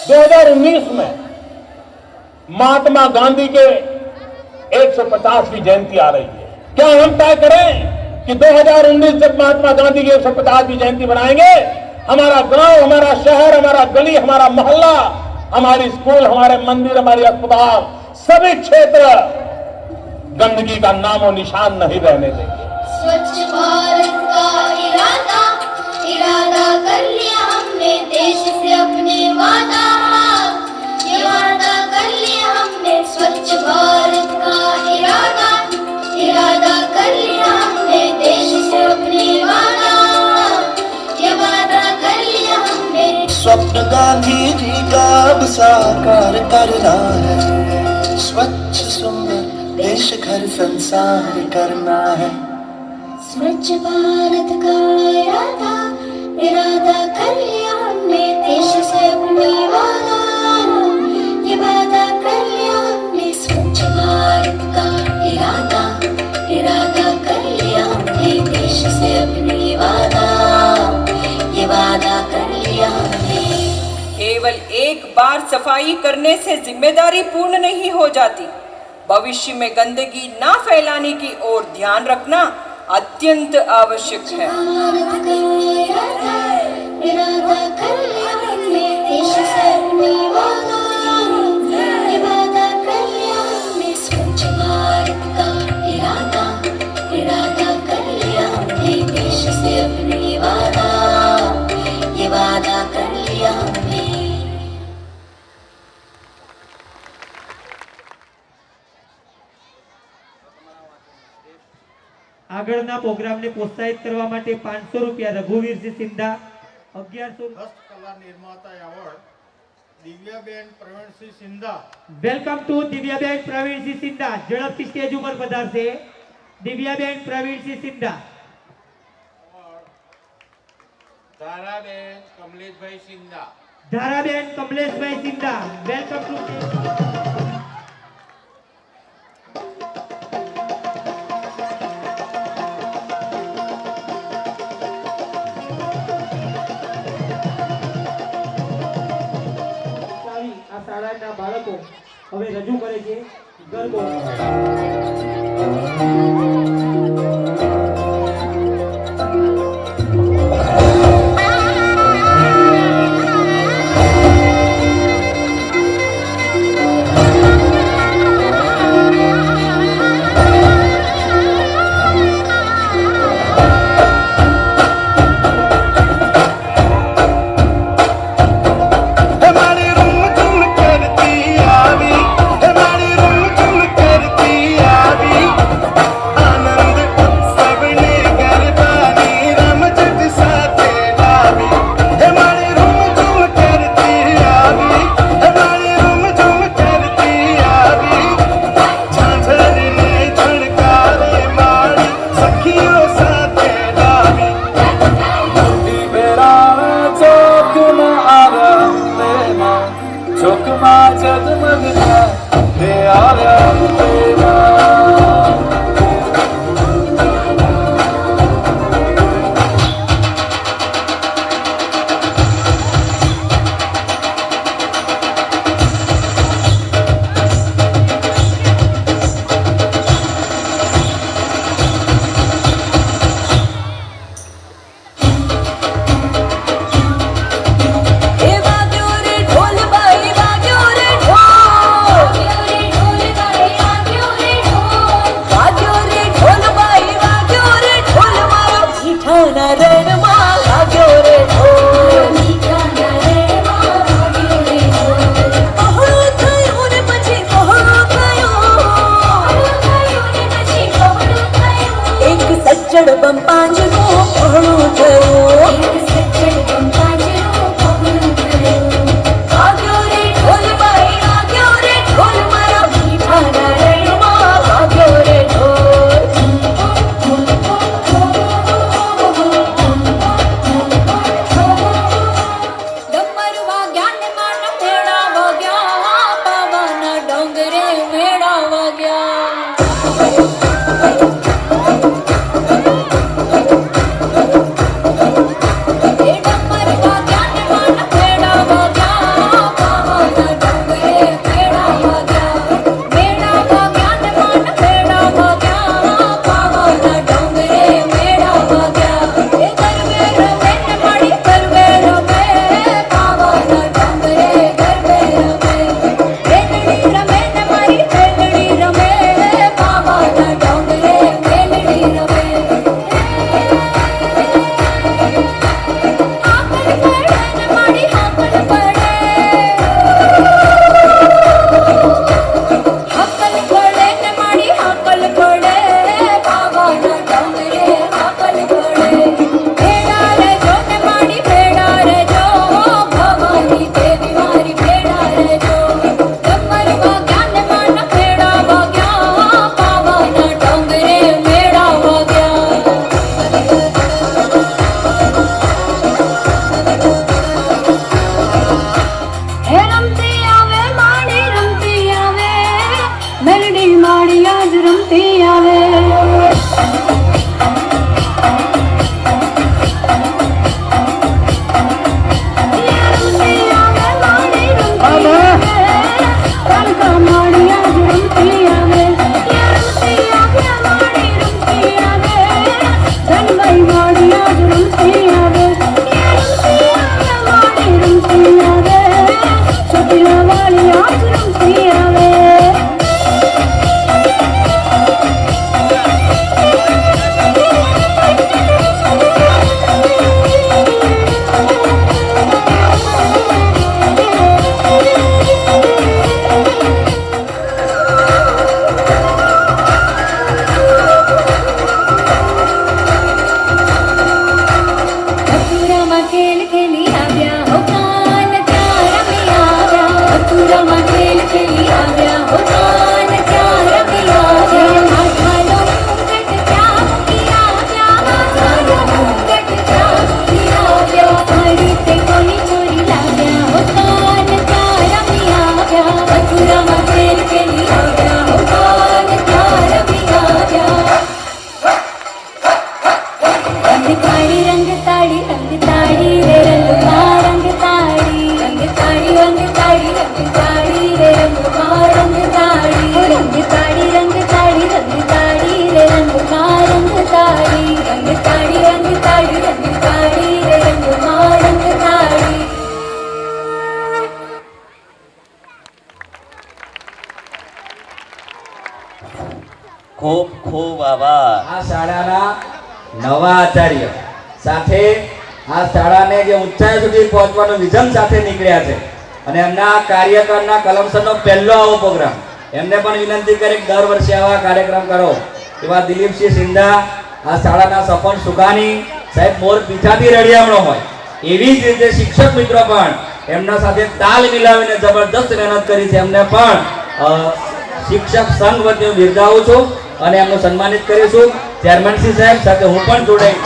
2019 में महात्मा गांधी के 150वीं जयंती आ रही है। क्या हम तय करें कि 2019 जब महात्मा गांधी की 150वीं जयंती बनाएंगे, हमारा गांव, हमारा शहर, हमारा गली, हमारा मोहल्ला, हमारी स्कूल, हमारे मंदिर, हमारे अस्पताल, सभी क्षेत्र गंदगी का नामो निशान नहीं रहने देंगे। स्वच्छ भारत का इरादा कर लिया हमने, देश से अपने वादा, ये वादा कर लिया हमने। स्वच्छ भारत का इरादा कर लिया हमने, देश से अपने वादा, ये वादा कर लिया हमने। स्वप्न गांधी जी का अब साकार करना है, स्वच्छ सुंदर देश घर संसार करना है। स्वच्छ भारत का इरादा कर लिया हमने, देश से अपने वादा, ये वादा कर लिया हमने। स्वच्छ भारत का इरादा कर लिया हमने, देश से अपने वादा, ये वादा कर लिया हमने। केवल एक बार सफाई करने से जिम्मेदारी पूर्ण नहीं हो जाती। भविष्य में गंदगी ना फैलाने की ओर ध्यान रखना अत्यंत आवश्यक है। इरादा कर लिया हमने, देश से अपने वादा, ये वादा कर लिया हमने। स्वच्छ भारत का इरादा कर लिया हमने, देश से अपने वादा, ये वादा कर लिया આગળના પ્રોગ્રામને પ્રોત્સાહિત કરવા માટે 500 રૂપિયા રઘુવીરજી સિંધા, 1100 કલા નિર્માતા award Divyaben Pravinsinh Sindha. Welcome to દિવ્યાબેન પ્રવીણસિંહ સિંધા. ઝડપથી સ્ટેજ ઉપર પધારશે દિવ્યાબેન પ્રવીણસિંહ સિંધા. ધારાબેન કમલેશભાઈ સિંધા. ધારાબેન કમલેશભાઈ સિંધા. વેલકમ ટુ આ શાળાના બાળકો હવે રજૂ કરે છે ગરબો. ખૂબ ખૂબ આભાર. આ શાળાના નવા આચાર્ય સાથે આ શાળાને જે ઊંચાઈ સુધી પહોંચવાનું વિઝન સાથે નીકળ્યા છે અને એમના કાર્યકરના કલમસરનો પહેલો આવો પ્રોગ્રામ, એમને પણ વિનંતી કરી દર વર્ષે આવા કાર્યક્રમ કરો. એવા દિલીપસિંહ સિંધા, આ શાળાના સપન સુખાની સાહેબ મોર પીછાથી રડિયામણો હોય, એવી જ રીતે શિક્ષક મિત્રો પણ એમના સાથે તાલ મિલાવીને જબરદસ્ત મહેનત કરી છે. એમને પણ શિક્ષક સંઘ વતી બિરદાવું છું અને એમનું સન્માનિત કરીશું. ચેરમેનશ્રી સાહેબ સાથે હું પણ જોડાઈ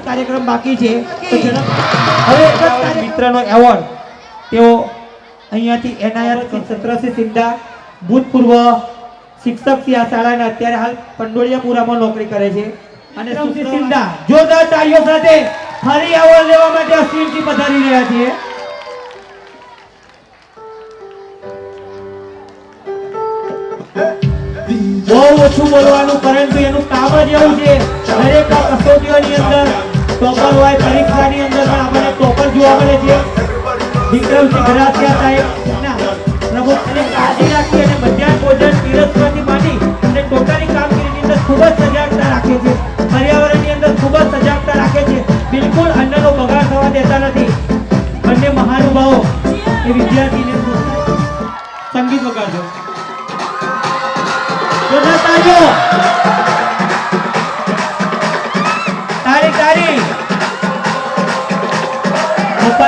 કાર્યક્રમ બાકી છે તો હવે એક જ મિત્રનો એવોર્ડ તેઓ અહીંયાથી એનાયત સત્રસિંહ સિંધા, ભૂતપૂર્વ શિક્ષક છે આ શાળાના, અત્યારે હાલ પંડોળિયાપુરામાં નોકરી કરે છે, અને સુશ્રી સિંધા જોરદાર તાળીઓ સાથે ફરી એવોર્ડ લેવા માટે અશ્વિનજી પધારી રહ્યા છે. બહુ ઓછું બોલવાનું, પરંતુ એનું કામ જ એવું છે. દરેક કસોટીઓની અંદર ટોપર હોય, પરીક્ષાની અંદર પણ આપણને ટોપર જોવા મળે છે. વિક્રમસિંહ ઘરાસિયા સાહેબના પ્રમુખને કાળજી રાખી અને મધ્યાહન ભોજન પીરસવાથી માંડી અને ટોટાની કામગીરીની અંદર ખૂબ જ સજાગતા રાખે છે. પર્યાવરણની અંદર ખૂબ જ સજાગતા રાખે છે. બિલકુલ અન્નનો બગાડ થવા દેતા નથી. બંને મહાનુભાવો એ વિદ્યાર્થીને સંગીત વગાડજો.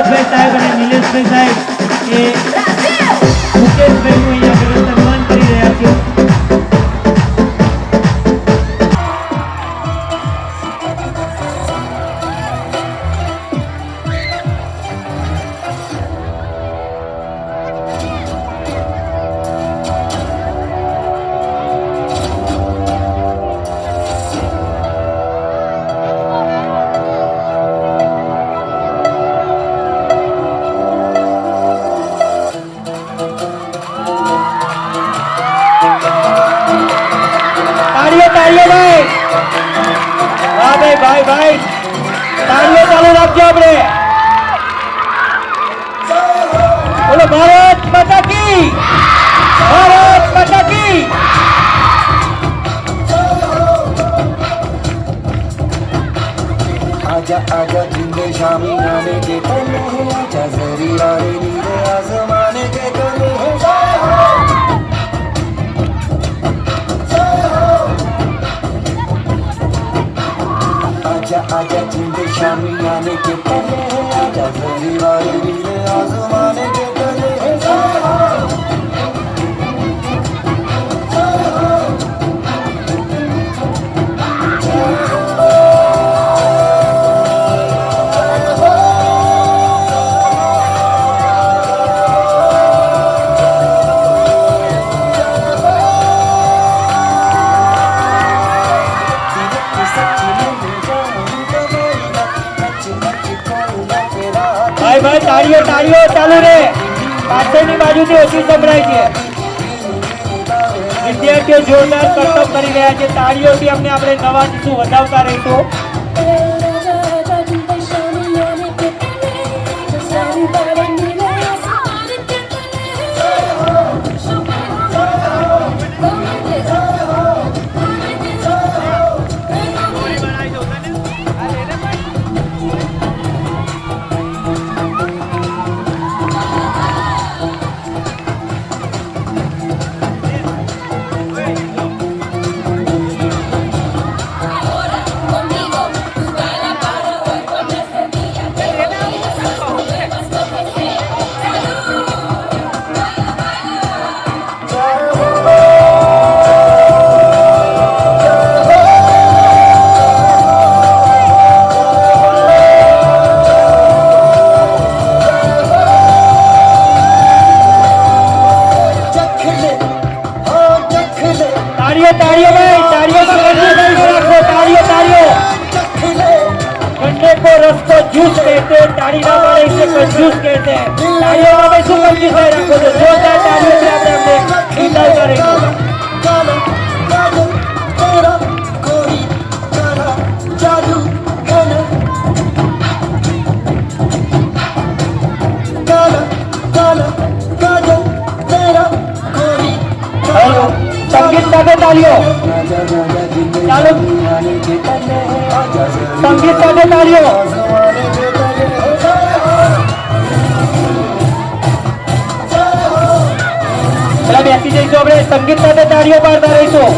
હરેશભાઈ સાહેબ અને નિલેશભાઈ સાહેબ એ મુકેશભાઈનું અહીંયા સન્માન કરી રહ્યા છે. ભાઈ તાળીઓ ચાલુ રાખજો આપણે. બોલો ભારત માતા કી, ભારત માતા કી. आजा आजा जिंदे शामी गाने के तले हैं, आजा जरी वाले नीले आसमाने के तले हैं. आजा आजा जिंदे शामी गाने के तले हैं, आजा जरी वाले नीले आसमाने के तले हैं. ભાઈ તાળીઓ તાળીઓ ચાલુ રે. પાછળની બાજુથી ઓછી સંભળાય છે. વિદ્યાર્થીઓ જોરદાર કરતબ કરી રહ્યા છે. તાળીઓથી અમને આપણે નવાજીશું, વધાવતા રહીશું. कंजूस कहते हैं, ताड़ी ना पाड़े इसे कंजूस कहते हैं. ताड़ियों में मैं શું कंजूस नहीं रखो तो जोरदार ताड़ियों से આપણે વિદાય કરીશું. तेरा कोई काला जादू है ना, काला काला काजल तेरा कोई. हेलो संगीत સાથે તાળીઓ ચાલો. संगीत સાથે તાળીઓ. પેલા બેસી જઈશું આપણે. સંગીત સાથે તાળીઓ પાડતા રહીશું.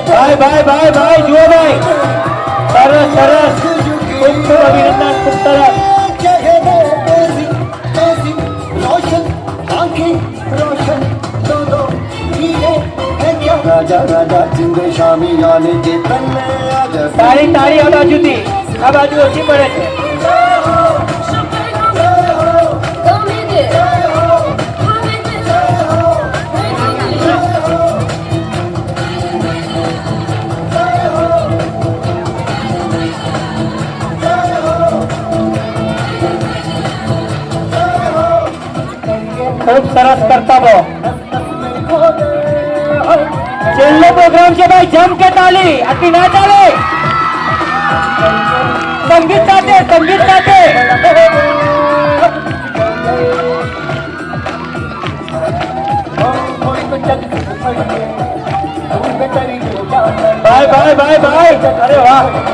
ભાઈ ભાઈ ભાઈ જુઓ ભાઈ, સરસ સરસ, ખૂબ ખૂબ અભિનંદન, ખૂબ સરસ. राजा राजा जिंदे शामी गाने के तले आजा. તાળી તાળી આ બાજુથી, આ બાજુ ઓછી પડે છે. ખૂબ સરસ કરતબો. છેલ્લો પ્રોગ્રામ છે ભાઈ, જમ કે તાલી, આટલી ના ચાલે. સંગીત સાથે, સંગીત સાથે. ભાઈ ભાઈ ભાઈ ભાઈ અરે વાહ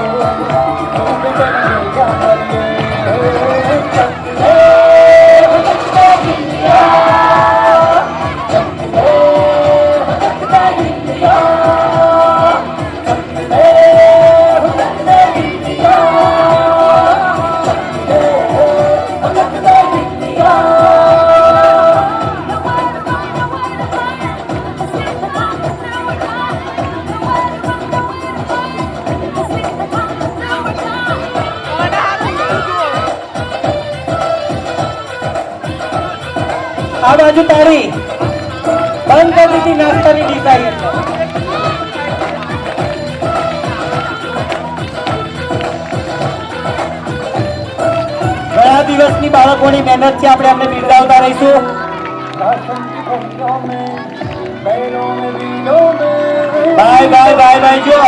આ બાજુ તારી બંધ કરી દીધી નાસ્તાની ડિઝાઇન ઘણા દિવસની બાળકોની મહેનત છે આપણે એમને બિરદાવતા રહીશું ભાઈ ભાઈ ભાઈ ભાઈ જો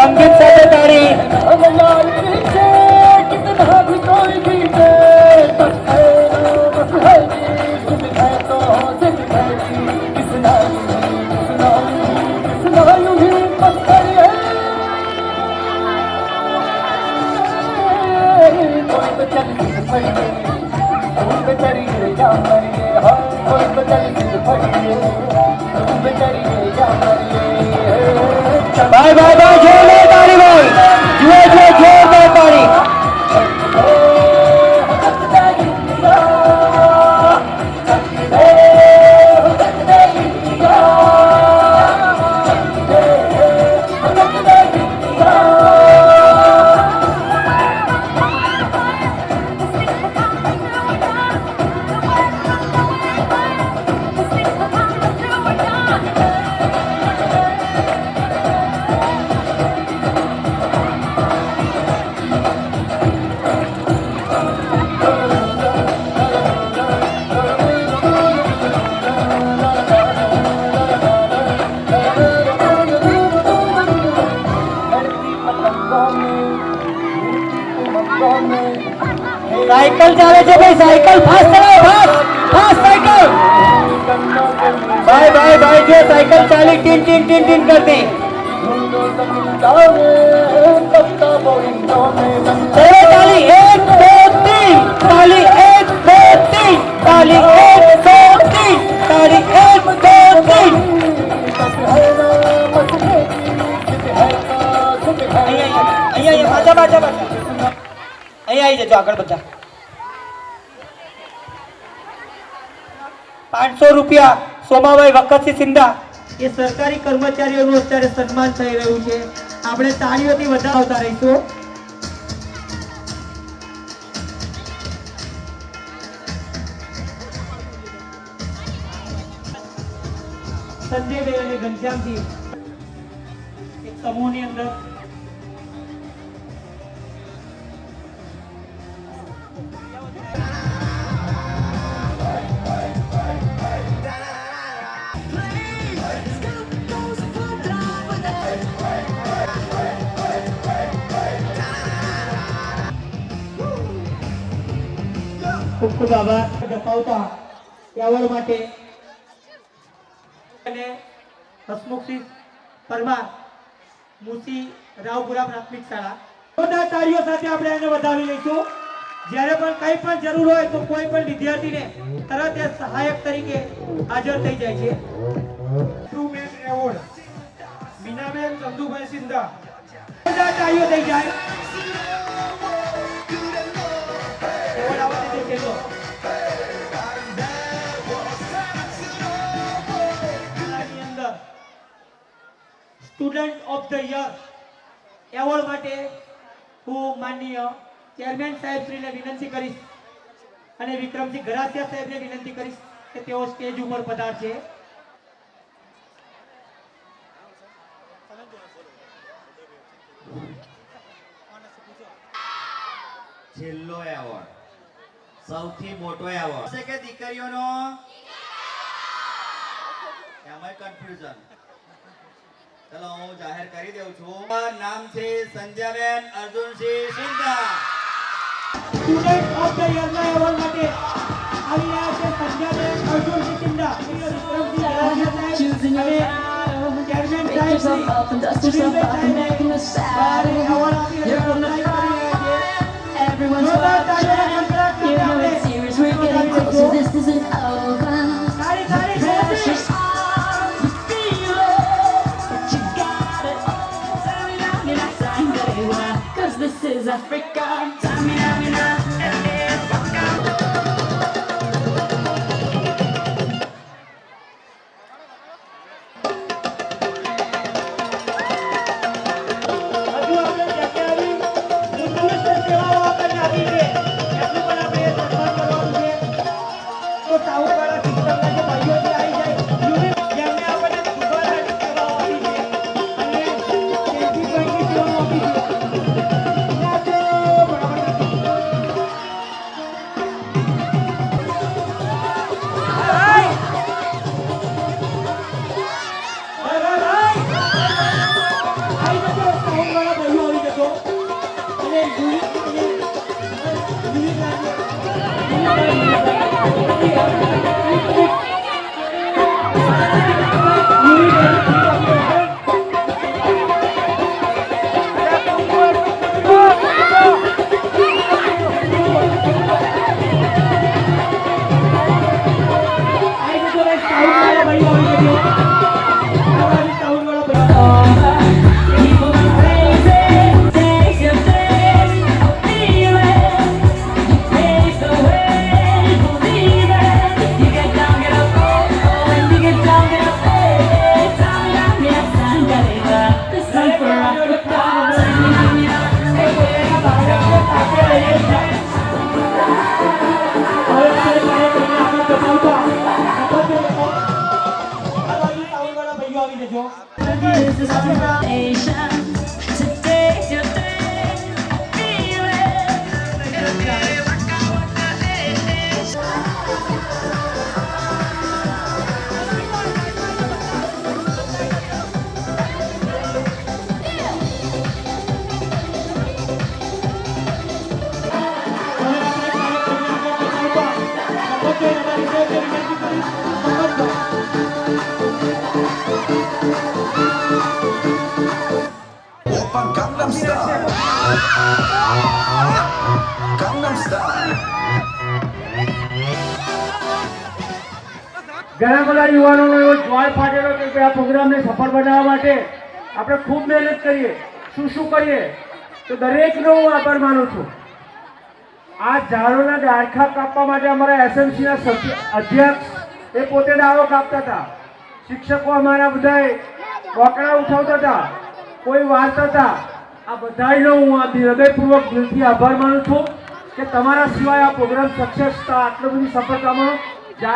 संगीत સાથે તાળી भाई भाई भाई जोरदार ताली भाई जो जोरदार ताली साइकिल चाले छे भाई साइकिल फास्ट चलाओ फास्ट साइकिल भाई भाई भाई जो साइकिल चाली टीन टीन टीन टीन करती चलो ताली 1 2 3 ताली 1 2 3 ताली 1 2 3 ताली 1 2 3 અહીંયા બાજા બાજા બાજા અહીંયા આવી જજો આગળ બધા 500 રૂપિયા સોમાભાઈ વખતથી સિંધા એ સરકારી કર્મચારીઓનું અત્યારે સન્માન થઈ રહ્યું છે આપણે તાળીઓથી વધાવતા રહીશું સંજયભાઈ અને ઘનશ્યામજી એક સમૂહની અંદર ખૂબ ખૂબ આભાર દફાવતા એવોર્ડ માટે અને હસમુખસિંહ પરમાર મુસી રાવપુરા પ્રાથમિક શાળા જોરદાર તાળીઓ સાથે આપણે એને વધાવી લઈશું જ્યારે પણ કંઈ પણ જરૂર હોય તો કોઈ પણ વિદ્યાર્થીને તરત એ સહાયક તરીકે હાજર થઈ જાય છે ટ્રુમેન એવોર્ડ મીનાબેન ચંદુભાઈ સિંધા જોરદાર તાળીઓ થઈ જાય એવોર્ડ આવવા દીધો ખેલો student of the year award માટે હું માનનીય ચેરમેન સાહેબ શ્રીને વિનંતી કરીશ અને વિક્રમસિંહ ગરાસિયા સાહેબને વિનંતી કરીશ કે તેઓ સ્ટેજ ઉપર પધારશે છેલ્લો એવોર્ડ સૌથી મોટો એવોર્ડ છે કે દીકરીઓનો એમાં કન્ફ્યુઝન ચલો હું જાહેર કરી દઉં છું. નામ છે Sanjayben Arjunsinh Sindha. Student of the year ના એવોર્ડ માટે આવી રહ્યા છે Sanjayben Arjunsinh Sindha. Choosing your chairman pick yourself up and dust yourself off and back in the saddle. You're on the front, everyone's watching. You know it's serious, we're getting closer, this isn't over. Precious arms, you feel it, but you got it all. Samina, mina, sangalewa, 'cause this is Africa. Samina, mina, waka. This is our nation. Today's your day. Feel Gangnam Style. Gangnam Style. ઘણા બધા યુવાનોનો એવો જોય ફાટેલો કે આ પ્રોગ્રામને સફળ બનાવવા માટે આપણે ખૂબ મહેનત કરીએ. શું કરીએ તો દરેકનો હું આભાર માનું છું. આ ઝાડોના ડાળખા કાપવા માટે અમારા એસએમસીના અધ્યક્ષ એ પોતે દાવો કાપતા હતા. શિક્ષકો અમારા બધાએ વોકડા ઉઠાવતા હતા, કોઈ વાર્તા હતા. આ બધાનો હું આ હૃદયપૂર્વક દિલથી આભાર માનું છું કે તમારા સિવાય આ પ્રોગ્રામ સક્સેસ આટલી બધી સફળતામાં